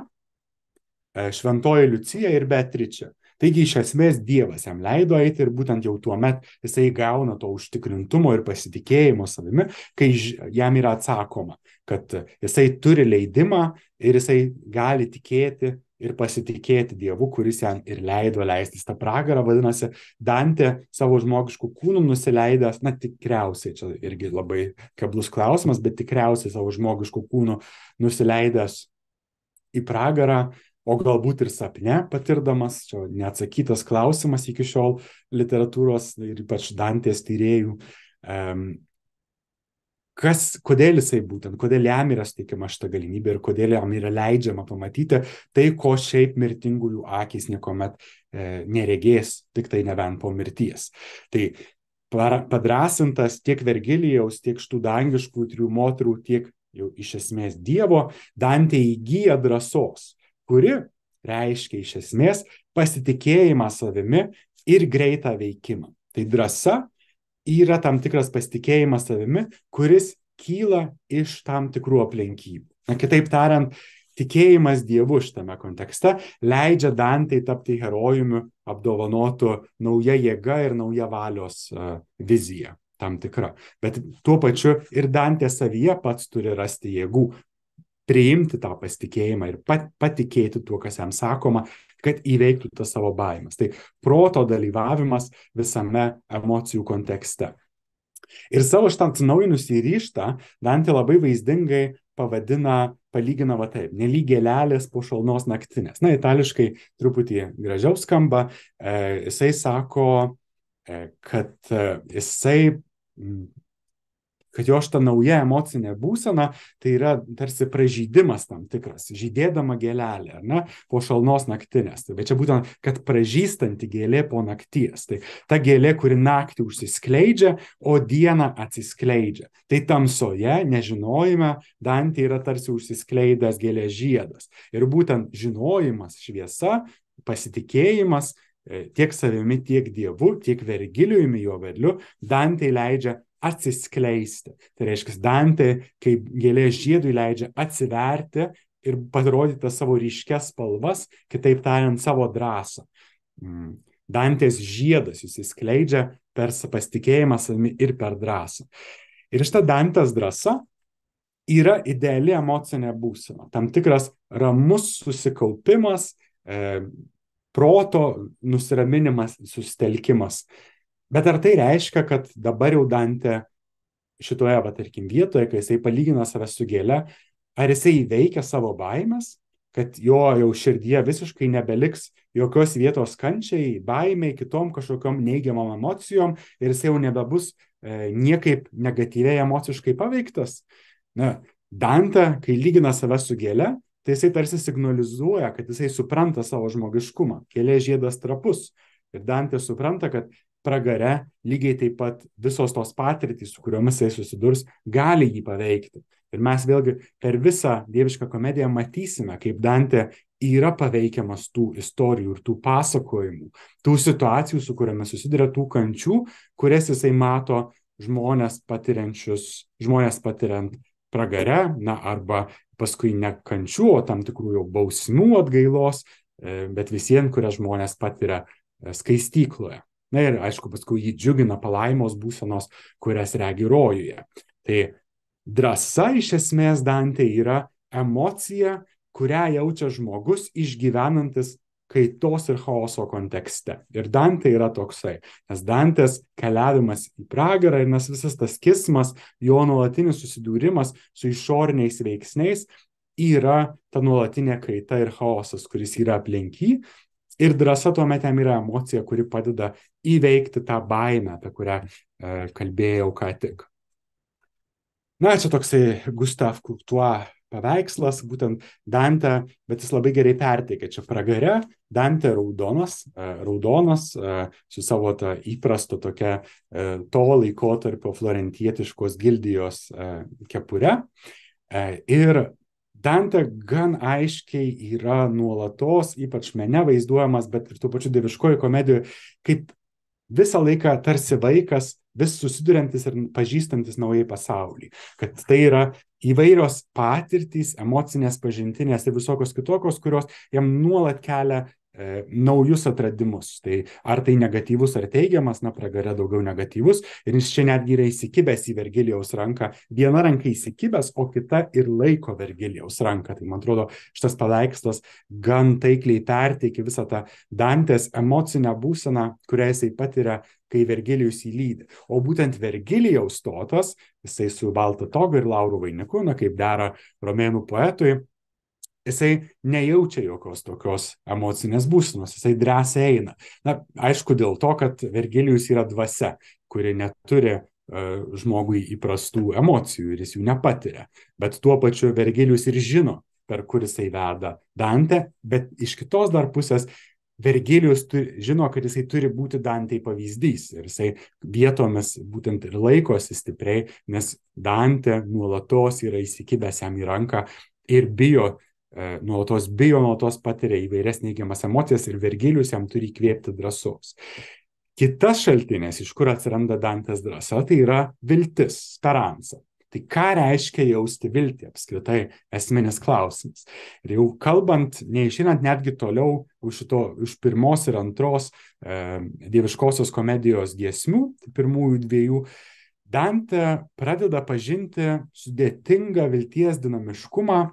šventoji Liucija ir Beatričė. Taigi iš esmės Dievas jam leido eiti, ir būtent jau tuo met jisai gauna to užtikrintumo ir pasitikėjimo savimi, kai jam yra atsakoma, kad jisai turi leidimą ir jisai gali tikėti ir pasitikėti Dievu, kuris jam ir leido leistis tą pragarą. Vadinasi, Dantė savo žmogiškų kūnų nusileidęs, na tikriausiai, čia irgi labai keblus klausimas, bet tikriausiai savo žmogiškų kūnų nusileidęs į pragarą, o galbūt ir sapne patirdamas, čia neatsakytas klausimas iki šiol literatūros ir ypač Dantės tyrėjų, kodėl jam yra suteikiama šita galimybė ir kodėl jam yra leidžiama pamatyti tai, ko šiaip mirtingųjų akys niekuomet neregės, tik tai nebent po mirties. Tai padrąsintas tiek Vergilijaus, tiek šitų dangiškų 3 moterų, tiek jau iš esmės Dievo, Dantė įgyja drąsos, kuri reiškia iš esmės pasitikėjimą savimi ir greitą veikimą. Tai drąsa yra tam tikras pasitikėjimas savimi, kuris kyla iš tam tikrų aplinkybių. Na, kitaip tariant, tikėjimas Dievu šitame kontekste leidžia Dantei tapti herojumi, apdovanotu nauja jėga ir nauja valios vizija tam tikra. Bet tuo pačiu ir Dantė savyje pats turi rasti jėgų priimti tą pasitikėjimą ir patikėti tuo, kas jam sakoma, kad įveiktų tą savo baimės. Tai proto dalyvavimas visame emocijų kontekste. Ir savo šitą atsinaujinusį ryžtą Dantė labai vaizdingai palygina va taip: nelyg gėlelės po šalnos naktinės. Na, itališkai truputį gražiau skamba. Jisai sako, kad jo šita nauja emocinė būsena tai yra tarsi pražydimas tam tikras, žydėdama gėlelė, ar ne, po šalnos naktinės. Bet čia būtent, kad pražystanti gėlė po nakties. Tai ta gėlė, kuri naktį užsiskleidžia, o dieną atsiskleidžia. Tai tamsoje, nežinojime, Dantė yra tarsi užsiskleidęs gėlės žiedas. Ir būtent žinojimas, šviesa, pasitikėjimas tiek savimi, tiek Dievu, tiek Vergilijumi, jo vedliu, Dantei leidžia atsiskleisti. Tai reiškia, Dantė kaip gėlės žiedui leidžia atsiverti ir parodyti savo ryškias spalvas, kitaip tariant, savo drąsą. Dantės žiedas išsiskleidžia per pasitikėjimą savimi ir per drąsą. Ir šita Dantės drąsa yra ideali emocinė būsena, tam tikras ramus susikaupimas, proto nusiraminimas, susitelkimas. Bet ar tai reiškia, kad dabar jau Dantė šitoje, tarkim, vietoje, kai jisai palygina save su gėle, ar jisai įveikia savo baimės, kad jo jau širdyje visiškai nebeliks jokios vietos kančiai, baimiai, kitom kažkokiom neigiamom emocijom ir jisai jau nebebus niekaip negatyviai emociškai paveiktas? Na, Dantė, kai lygina save su gėle, tai jisai tarsi signalizuoja, kad jisai supranta savo žmogiškumą. Gėlė žiedas trapus. Ir Dantė supranta, kad pragare lygiai taip pat visos tos patirtys, su kuriomis jisai susidurs, gali jį paveikti. Ir mes vėlgi per visą dievišką komediją matysime, kaip Dantė yra paveikiamas tų istorijų ir tų pasakojimų, tų situacijų, su kuriomis susiduria, tų kančių, kurias jisai mato žmonės patiriant pragare, arba paskui ne kančių, o tam tikrų jau bausmių atgailos, bet visiems, kurias žmonės patiria skaistykloje. Na ir aišku, paskui jį džiugina palaimos būsenos, kurias regi rojuje. Tai drąsa iš esmės Dantė yra emocija, kurią jaučia žmogus išgyvenantis kaitos ir chaoso kontekste. Ir Dantė yra toksai, nes Dantės keliavimas į pragarą ir nes visas tas kismas, jo nuolatinis susidūrimas su išoriniais veiksniais yra ta nuolatinė kaita ir chaosas, kuris yra aplink jį. Ir drąsa tuomet jam yra emocija, kuri padeda įveikti tą baimę, apie kurią kalbėjau ką tik. Na, čia toksai Gustave Courtois paveikslas, būtent Dantė, bet jis labai gerai perteikia. Čia pragare Dantė raudonas su savo tą įprasto tokia to laikotarpio florentietiškos gildijos kepure. Ir Dantė gan aiškiai yra nuolatos, ypač mene vaizduojamas, bet ir tuo pačiu dieviškoji komedijoje, kaip visą laiką tarsi vaikas, vis susiduriantis ir pažįstantis naujai pasaulį. Kad tai yra įvairios patirtys, emocinės, pažintinės ir visokios kitokios, kurios jam nuolat kelia naujus atradimus. Tai ar tai negatyvus ar teigiamas, pragare daugiau negatyvus. Ir jis čia netgi yra įsikibęs į Vergilijaus ranką. Viena ranka įsikibęs, o kita ir laiko Vergilijaus ranką. Tai man atrodo, šitas paveikslas gan taikliai perteikia visą tą Dantės emocinę būseną, kurią jisai patiria, kai Vergilijus įlydi. O būtent Vergilijaus stotas, jisai su balta toga ir laurų vainiku, kaip dera romėnų poetui, jisai nejaučia jokios tokios emocinės būsenos, jisai drąsiai eina. Aišku, dėl to, kad Vergilijus yra dvasia, kuri neturi žmogui įprastų emocijų ir jis jų nepatiria. Bet tuo pačiu Vergilijus ir žino, per kur jisai veda Dantę, bet iš kitos dar pusės Vergilijus žino, kad jisai turi būti Dantei pavyzdys ir jisai vietomis būtent ir laikosi stipriai, nes Dantė nuolatos yra įsikibęs jam į ranką ir nuolatos patiria įvairias neigiamas emocijas ir Vergilijus jam turi įkvėpti drąsos. Kitas šaltinis, iš kur atsiranda Dantės drąsa, tai yra viltis, speranza. Tai ką reiškia jausti viltį apskritai esminis klausimas. Ir jau kalbant, neišeinant netgi toliau už pirmos ir antros dieviškosios komedijos giesmių, pirmųjų dviejų, Dantė pradeda pažinti sudėtingą vilties dinamiškumą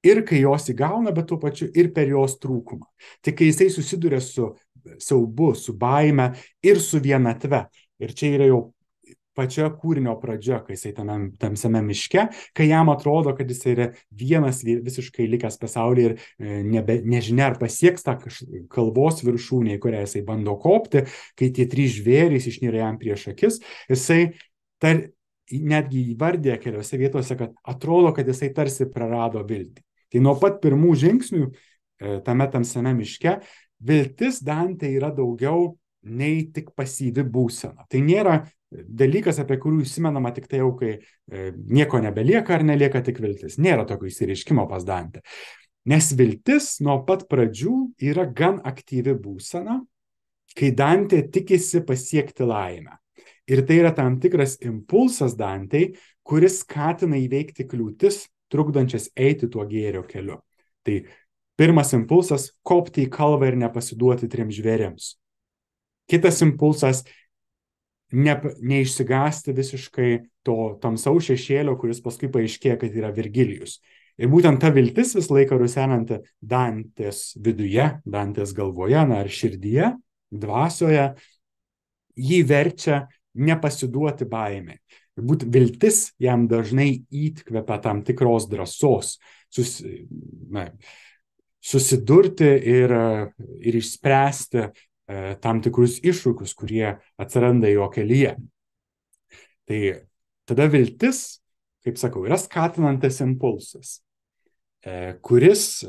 ir kai jos įgauna, bet tuo pačiu ir per jos trūkumą. Tik kai jisai susiduria su siaubu, su baime ir su vienatve. Ir čia yra jau pačia kūrinio pradžia, kai jisai tamsiame miške, kai jam atrodo, kad jisai yra vienas visiškai likęs pasaulyje ir nežinia, ar pasieks tą kalvos viršūnę, į kurią jisai bando kopti, kai tie trys žvėrys išnyra jam prieš akis, jisai netgi įvardė keliose vietose, kad atrodo, kad jisai tarsi prarado viltį. Tai nuo pat pirmų žingsnių tame tamsiame miške viltis Dantė yra daugiau nei tik pasyvi būsena. Tai nėra dalykas, apie kurį užsimenama tik tai jau, kai nieko nebelieka ar nelieka tik viltis. Nėra tokio išsireiškimo pas Dantę. Nes viltis nuo pat pradžių yra gan aktyvi būsena, kai Dantė tikisi pasiekti laimę. Ir tai yra tam tikras impulsas Dantei, kuris skatina įveikti kliūtis, trukdančias eiti tuo gėrio keliu. Tai Pirmas impulsas - kopti į kalvą ir nepasiduoti trims žvėrims. Kitas impulsas - neišsigąsti visiškai to tamsaus šešėlio, kuris paskui paaiškėja, kad yra Virgilijus. Ir būtent ta viltis visą laiką rusenanti Dantės viduje, Dantės galvoje, ar širdyje, dvasioje, jį verčia nepasiduoti baimei. Būt viltis jam dažnai įkvepia tam tikros drąsos, susidurti ir išspręsti tam tikrus iššūkius, kurie atsiranda jo kelyje. Tai tada viltis, kaip sakau, yra skatinantis impulsas, kuris,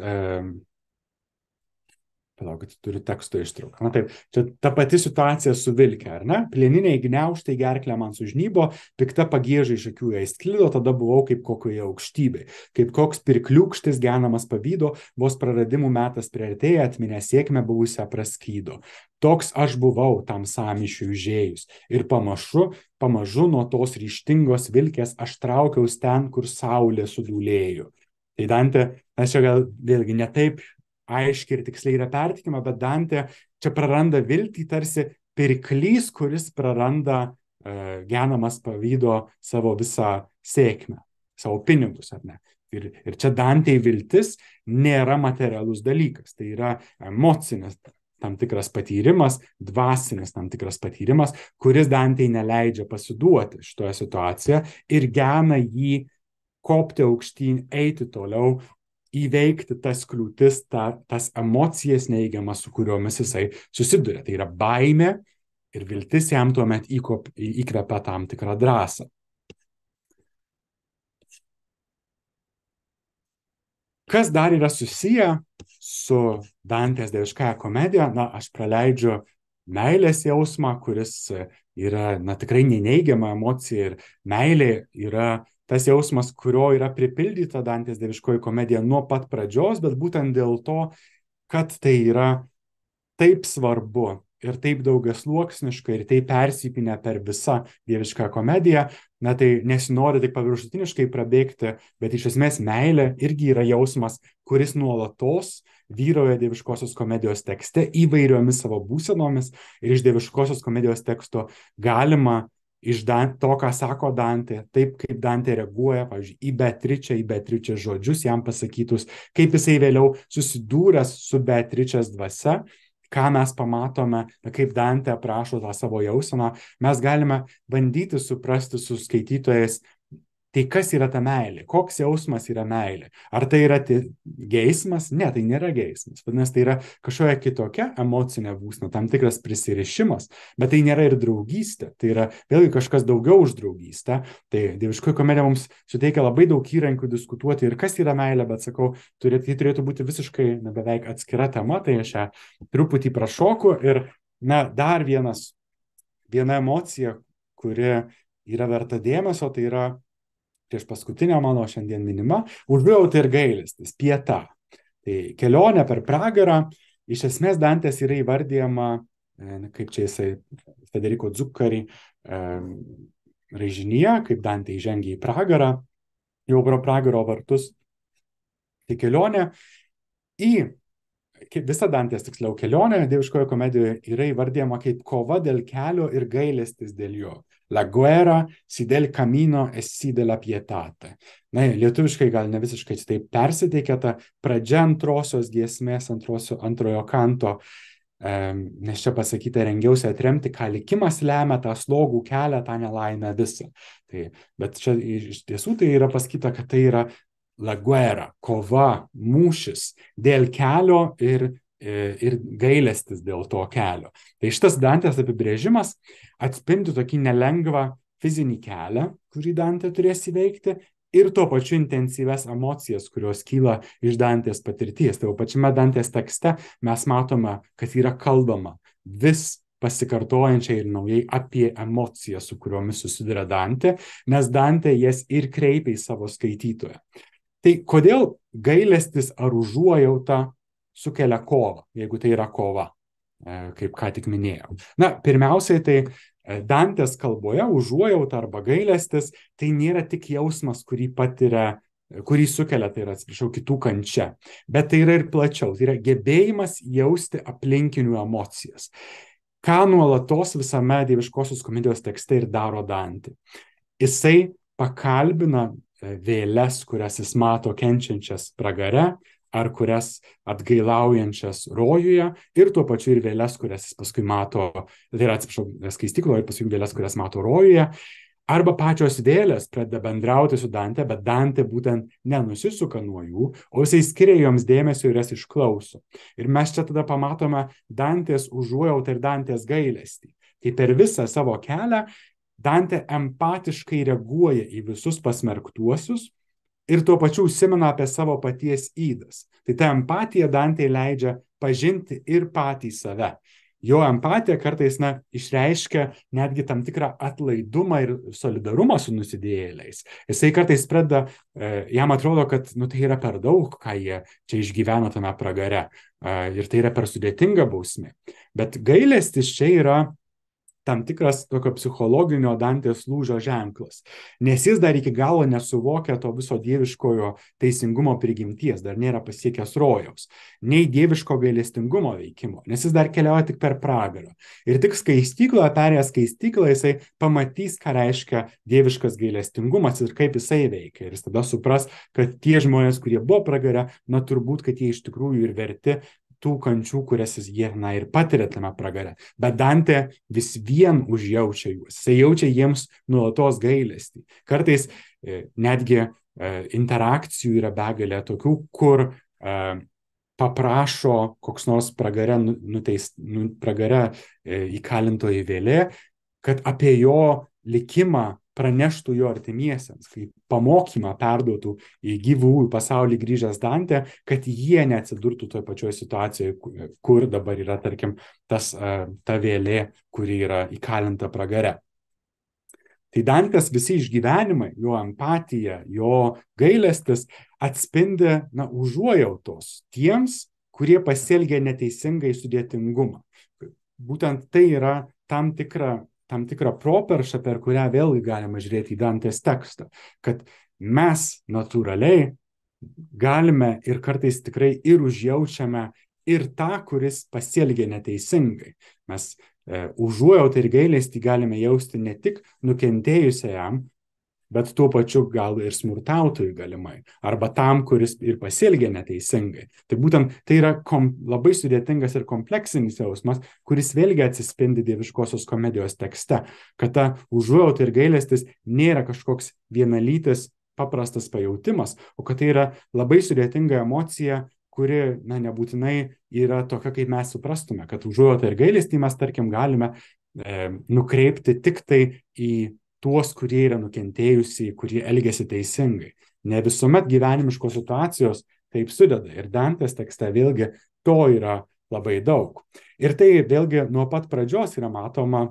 palaukit, turiu teksto ištrauką. Na taip, čia ta pati situacija su vilke, ar ne? Plieniniai gniaužtai gerklę man sužnybo, pikta pagieža iš akių jai sklido, tada buvau kaip kokioje aukštybėje. Kaip koks pirkliūkštis genamas pavydo, vos praradimų metas priartėja, atminę sėkmę buvusią praskydo. Toks aš buvau tam sąmyšiui užėjus. Ir pamažu nuo tos ryžtingos vilkės aš traukiaus ten, kur saulė sudūlėjo. Tai Dantė, aš čia gal vėlgi netaip aiškiai ir tiksliai yra pertikima, bet Dantė čia praranda viltį tarsi pirklys, kuris praranda genamas pavydo savo visą sėkmę, savo pinigus, ar ne? Ir čia Dantei viltis nėra materialus dalykas, tai yra emocinis tam tikras patyrimas, dvasinis tam tikras patyrimas, kuris Dantei neleidžia pasiduoti šitoje situacijoje ir gena jį kopti aukštyn, eiti toliau, įveikti tas kliūtis, tas emocijas neigiamas, su kuriomis jisai susiduria. Tai yra baimė ir viltis jam tuomet įkvepia tam tikrą drąsą. Kas dar yra susiję su Dantės dieviškąja komedija? Na, aš praleidžiu meilės jausmą, kuris yra, tikrai neneigiama emocija ir meilė yra tas jausmas, kurio yra pripildyta Dantės dieviškoji komedija nuo pat pradžios, bet būtent dėl to, kad tai yra taip svarbu ir taip daugiasluoksniška ir taip persipynę per visą dievišką komediją, tai nesinori tik paviršutiniškai prabėgti, bet iš esmės meilė irgi yra jausmas, kuris nuolatos vyrauja dieviškosios komedijos tekste įvairiomis savo būsenomis ir iš dieviškosios komedijos teksto galima iš to, ką sako Dantė, taip kaip Dantė reaguoja, pavyzdžiui, į Beatričės žodžius jam pasakytus, kaip jisai vėliau susidūręs su Beatričės dvasia, ką mes pamatome, kaip Dantė aprašo tą savo jauseną, mes galime bandyti suprasti su skaitytojais, tai kas yra ta meilė, koks jausmas yra meilė. Ar tai yra geismas? Ne, tai nėra geismas. Vadinasi, tai yra kažkokia kitokia emocinė būsena, tam tikras prisirišimas, bet tai nėra ir draugystė. Tai yra vėlgi kažkas daugiau už draugystę. Tai dieviškoji komedija mums suteikia labai daug įrankių diskutuoti ir kas yra meilė, bet sakau, tai turėtų būti visiškai beveik atskira tema, tai aš ją truputį prašoku. Ir dar viena emocija, kuri yra verta dėmesio, tai yra prieš paskutinę mano šiandien minima, užuojauta ir gailestis, pieta. Tai kelionė per pragarą, iš esmės Dantės yra įvardyjama, kaip čia jisai Federico Zuccari raižinyje, kaip Dantė įžengia į pragarą, jau pro pragaro vartus. Tai kelionė visa Dantės tiksliau kelionė dieviškoje komedijoje yra įvardyjama kaip kova dėl kelio ir gailestis dėl jo. La guerra si del camino e si della pietate. Lietuviškai gal ne visiškai taip persiteikia ta pradžia antrosios giesmės, antrojo kanto, nes čia pasakyta, rengiausi atremti, ką likimas lemia, tą slogų kelią, tą nelaimę visą. Bet čia iš tiesų tai yra pasakyta, kad tai yra la guerra, kova, mūšis dėl kelio ir gailestis dėl to kelio. Tai šitas Dantės apibrėžimas atspindi tokį nelengvą fizinį kelią, kurį Dantė turės įveikti, ir tuo pačiu intensyves emocijas, kurios kyla iš Dantės patirties. Tai pačiame Dantės tekste mes matome, kad yra kalbama vis pasikartojančiai ir naujai apie emocijas, su kuriomis susiduria Dantė, nes Dantė jas ir kreipia į savo skaitytoją. Tai kodėl gailestis ar užuojauta sukelia kovą, jeigu tai yra kova, kaip ką tik minėjau? Pirmiausiai, tai Dantės kalboje užuojauta arba gailestis tai nėra tik jausmas, kurį patiria kurį sukelia, tai yra, atsiprašau, kitų kančia. Bet tai yra ir plačiau, tai yra gebėjimas jausti aplinkinių emocijas. Ką nuolatos visame dieviškosios komedijos tekste ir daro Dantė. Jisai pakalbina vėles, kurias jis mato kenčiančias pragare, ar kurias atgailaujančias rojuje, ir tuo pačiu ir vėles, kurias jis paskui mato, tai yra, atsiprašau, skaistykloje, ir paskui vėles, kurias mato rojuje. Arba pačios vėlės pradeda bendrauti su Dante, bet Dante būtent nenusisuka nuo jų, o jisai skiria joms dėmesio ir jas išklauso. Ir mes čia tada pamatome Dantės užuojautą ir Dantės gailestį. Kai per visą savo kelią Dante empatiškai reaguoja į visus pasmerktuosius ir tuo pačiu užsimena apie savo paties ydas. Tai ta empatija Dantei leidžia pažinti ir patį save. Jo empatija kartais išreiškia netgi tam tikrą atlaidumą ir solidarumą su nusidėjėliais. Jisai kartais pradeda, jam atrodo, kad tai yra per daug, ką jie čia išgyveno tame pragare. Ir tai yra per sudėtinga bausmė. Bet gailestis čia yra tam tikras tokio psichologinio Dantės lūžio ženklas. Nes jis dar iki galo nesuvokia to viso dieviškojo teisingumo prigimties, dar nėra pasiekęs rojaus, nei dieviško gailestingumo veikimo, nes jis dar keliauja tik per pragarą. Ir tik skaistykloje, perėjęs skaistyklą, jisai pamatys, ką reiškia dieviškas gailestingumas ir kaip jisai veikia. Ir jis tada supras, kad tie žmonės, kurie buvo pragare, turbūt, kad jie iš tikrųjų ir verti tų kančių, kurias jie ir patiria tame pragare. Bet Dantė vis vien užjaučia juos. Jis jaučia jiems nuolatos gailestį. Kartais netgi interakcijų yra begalė tokių, kur paprašo koks nors pragare įkalintoji vėlė, kad apie jo likimą praneštų jo artimiesiems, kaip pamokymą perduotų į gyvųjų pasaulį grįžęs Dantė, kad jie neatsidurtų toje pačioje situacijoje, kur dabar yra, tarkim, ta vėlė, kuri yra įkalinta pragare. Tai Dantės visi išgyvenimai, jo empatija, jo gailestis atspindi užuojautos tiems, kurie pasielgia neteisingai sudėtingumą. Būtent tai yra tam tikra properša, per kurią vėlgi galima žiūrėti į Dantės tekstą, kad mes natūraliai galime ir kartais tikrai ir užjaučiame ir tą, kuris pasielgia neteisingai. Mes užuojautą ir gailestį galime jausti ne tik nukentėjusiajam, bet tuo pačiu gal ir smurtautojui galimai, arba tam, kuris ir pasielgia neteisingai. Tai būtent tai yra labai sudėtingas ir kompleksinis jausmas, kuris vėlgi atsispindi dieviškosios komedijos tekste, kad ta užuojauta ir gailestis nėra kažkoks vienalytis paprastas pajautimas, o kad tai yra labai sudėtinga emocija, kuri nebūtinai yra tokia, kaip mes suprastume, kad užuojautą ir gailestį mes, tarkim, galime nukreipti tik tai į tuos, kurie yra nukentėjusiai, kurie elgėsi teisingai. Ne visuomet gyvenimiškos situacijos taip sudeda. Ir Dantės tekste vėlgi to yra labai daug. Ir tai vėlgi nuo pat pradžios yra matoma,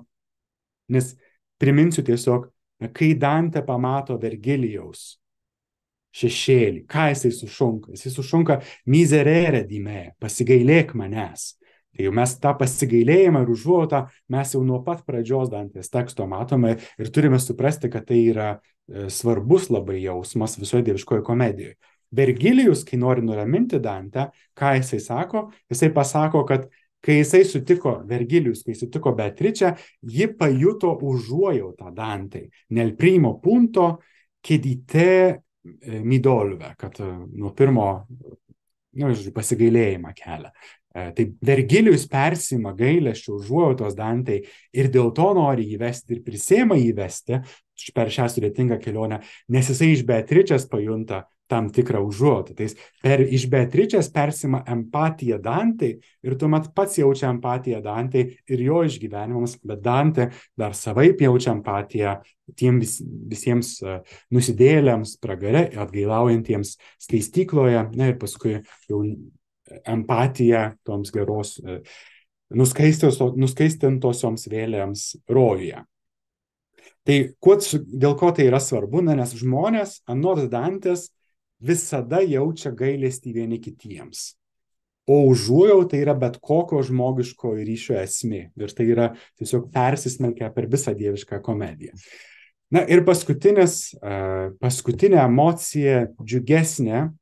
nes priminsiu tiesiog, kai Dantė pamato Vergilijaus šešėlį, ką jisai sušunka? Jisai sušunka miserere di me, pasigailėk manęs. Tai jau mes tą pasigailėjimą ir užuojautą mes jau nuo pat pradžios Dantės teksto matome ir turime suprasti, kad tai yra svarbus labai jausmas visoje dieviškoje komedijoje. Vergilijus, kai nori nuraminti Dantę, ką jisai sako? Jisai pasako, kad kai jisai sutiko Vergilijus, kai sutiko Beatričę, ji pajuto užuojautą Dantei. Nel primo punto che di te mi dolve, kad nuo pirmo pasigailėjimą kelia. Tai Vergilijus persima gailesčio užuojautos Dantei ir dėl to nori įvesti ir prisėma įvesti per šią sudėtingą kelionę, nes jisai iš Beatričės pajunta tam tikrą užuojautą. Tai iš Beatričės persima empatiją Dantei ir tuomet pats jaučia empatiją Dantei ir jo išgyvenimams, bet Dantė dar savaip jaučia empatiją tiems visiems nusidėjėliams pragare, atgailaujantiems skaistykloje, ir paskui jau empatija toms geros nuskaistintosioms vėlėms rojuje. Tai dėl ko tai yra svarbu? Nes žmonės anot Dantės visada jaučia gailestį vieni kitiems. O užuojauta yra bet kokio žmogiško ryšio esmė. Ir tai yra tiesiog persismelkę per visą dievišką komediją. Na ir paskutinė emocija džiugesnė,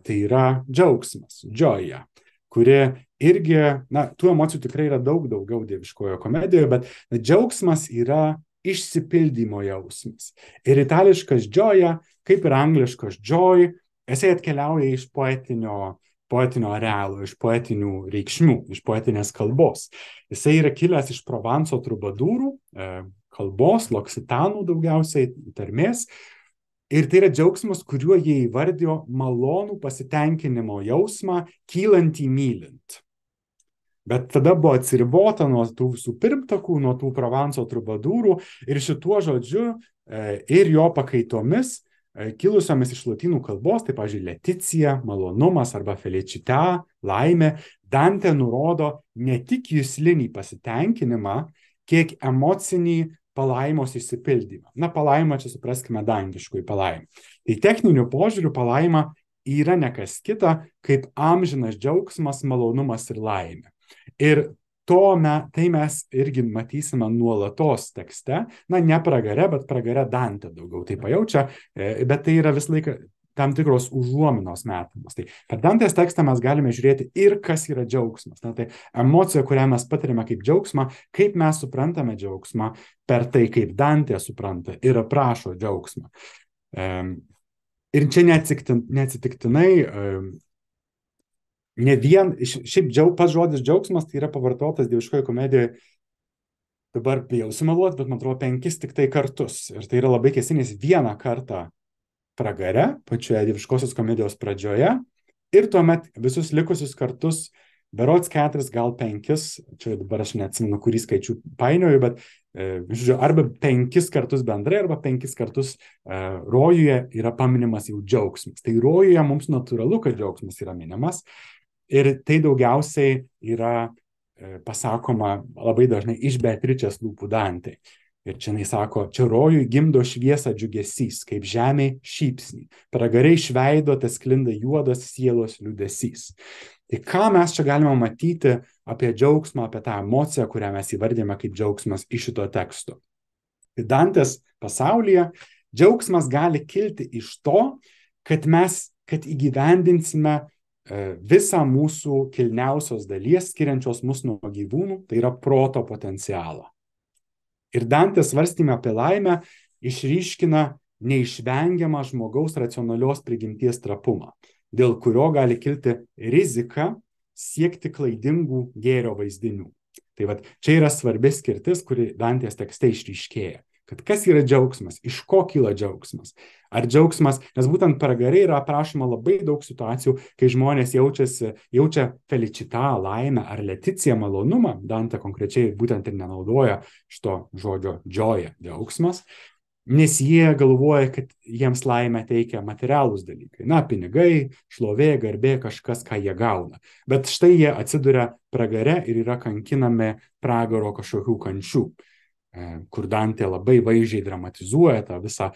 tai yra džiaugsmas, džoja, kuri irgi, na, tų emocijų tikrai yra daug daugiau Dieviškojo komedijoje, bet džiaugsmas yra išsipildymo jausmas. Ir itališkas džoja, kaip ir angliškas joy, jisai atkeliauja iš poetinio arealo, iš poetinių reikšmių, iš poetinės kalbos. Jisai yra kilęs iš Provanso trubadūrų, kalbos, loksitanų daugiausiai tarmės. Ir tai yra džiaugsmas, kuriuo jie įvardijo malonų pasitenkinimo jausmą, kylantį mylint. Bet tada buvo atsiribota nuo tų visų pirmtakų, nuo tų Provanso trubadūrų ir šituo žodžiu ir jo pakaitomis, kilusiomis iš lotynų kalbos, tai, pavyzdžiui, leticija, malonumas arba felicita, laimė, Dantė nurodo ne tik juslinį pasitenkinimą, kiek emocinį palaimos išsipildymą. Na, palaima čia supraskime dangiškųjų palaimą. Tai techniniu požiūriu palaima yra ne kas kita, kaip amžinas džiaugsmas, malonumas ir laimė. Ir tai mes irgi matysime nuolatos tekste, na, ne pragare, bet pragare Dantė daugiau tai pajaučia, bet tai yra visą laiką tam tikros užuominos metamos. Tai per Dantės tekstą mes galime žiūrėti ir kas yra džiaugsmas. Na, tai emocija, kurią mes patiriame kaip džiaugsmą, kaip mes suprantame džiaugsmą per tai, kaip Dantė supranta ir aprašo džiaugsmą. Ir čia neatsitiktinai, šiaip pats žodis džiaugsmas tai yra pavartotas Dieviškoje komedijoje, dabar bijau sumeluoti, bet man atrodo 5 tik tai kartus. Ir tai yra labai kėsinis vieną kartą pragare, pačioje Dieviškosios komedijos pradžioje, ir tuomet visus likusius kartus, berods 4, gal 5, čia dabar aš neatsimenu, kurį skaičių painioju, bet žodžiu, arba 5 kartus bendrai, arba 5 kartus rojuje yra paminimas jau džiaugsmas. Tai rojuje mums natūralu, kad džiaugsmas yra minimas, ir tai daugiausiai yra pasakoma labai dažnai iš Beatričės lūpų Dantei. Ir čia jis sako, čia rojui gimdo šviesą džiugesys, kaip žemė šypsnį. Pragare iš veido tas sklinda juodas sielos liūdesys. Tai ką mes čia galime matyti apie džiaugsmą, apie tą emociją, kurią mes įvardėme kaip džiaugsmas iš šito teksto. Tai Dantės pasaulyje džiaugsmas gali kilti iš to, kad įgyvendinsime visą mūsų kilniausios dalies, skiriančios mus nuo gyvūnų, tai yra proto potencialą. Ir Dantės svarstymė apie laimę išryškina neišvengiamą žmogaus racionalios prigimties trapumą, dėl kurio gali kilti rizika siekti klaidingų gėrio vaizdinių. Tai vat, čia yra svarbi skirtis, kuri Dantės tekste išryškėja. Kad kas yra džiaugsmas, iš ko kyla džiaugsmas. Ar džiaugsmas, nes būtent pragare yra aprašoma labai daug situacijų, kai žmonės jaučia felicita, laimę ar leticiją, malonumą. Dantė konkrečiai būtent ir nenaudoja šito žodžio joy, džiaugsmas, nes jie galvoja, kad jiems laimę teikia materialūs dalykai. Na, pinigai, šlovė, garbė, kažkas, ką jie gauna. Bet štai jie atsiduria pragare ir yra kankinami pragaro kažkokių kančių, kur Dantė labai vaizdžiai dramatizuoja tą visą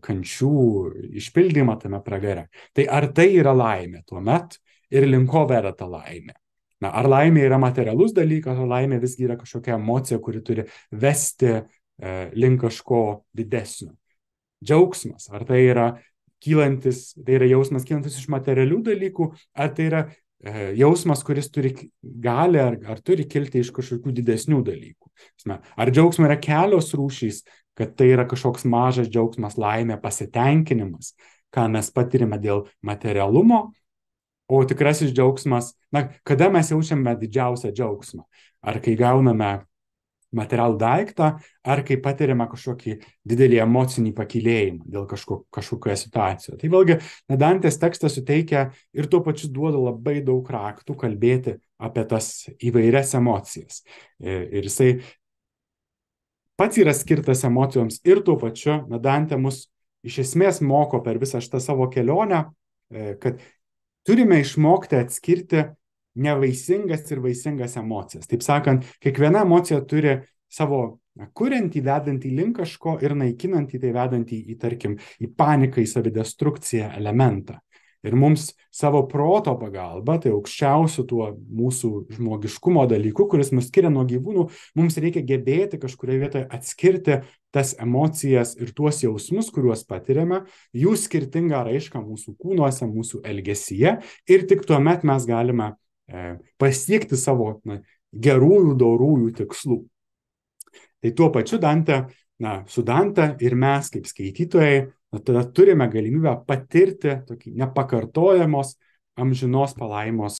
kančių išpildymą tame pragare. Tai ar tai yra laimė tuomet ir link ko veda ta laimė? Na, ar laimė yra materialus dalykas, ar laimė visgi yra kažkokia emocija, kuri turi vesti link kažko didesnio? Džiaugsmas, ar tai yra jausmas kylantis iš materialių dalykų, ar tai yra jausmas, kuris gali ar turi kilti iš kažkokių didesnių dalykų. Ar džiaugsmo yra kelios rūšys, kad tai yra kažkoks mažas džiaugsmas, laimė, pasitenkinimas, ką mes patirime dėl materialumo, o tikrasis džiaugsmas, na, kada mes jaučiame didžiausią džiaugsmą? Ar kai gauname materialų daiktą, ar kai patiriame kažkokį didelį emocinį pakylėjimą dėl kažkokioje situacijoje. Tai vėlgi, Dantės tekstas suteikia ir tuo pačiu duoda labai daug raktų kalbėti apie tas įvairias emocijas. Ir jisai pats yra skirtas emocijoms ir tuo pačiu, Dantė mus iš esmės moko per visą šitą savo kelionę, kad turime išmokti atskirti nevaisingas ir vaisingas emocijas. Taip sakant, kiekviena emocija turi savo kuriantį, vedantį link kažko ir naikinantį, tai vedantį tarkim, į paniką, į savidestrukciją elementą. Ir mums savo proto pagalba, tai aukščiausiu tuo mūsų žmogiškumo dalyku, kuris mus skiria nuo gyvūnų, mums reikia gebėti kažkurioje vietoje atskirti tas emocijas ir tuos jausmus, kuriuos patiriame, jų skirtingą raišką mūsų kūnuose, mūsų elgesyje ir tik tuomet mes galime pasiekti savo gerųjų, dorųjų tikslų. Tai tuo pačiu Dante, su Dante ir mes kaip skaitytojai, tada turime galimybę patirti tokį nepakartojamos amžinos palaimos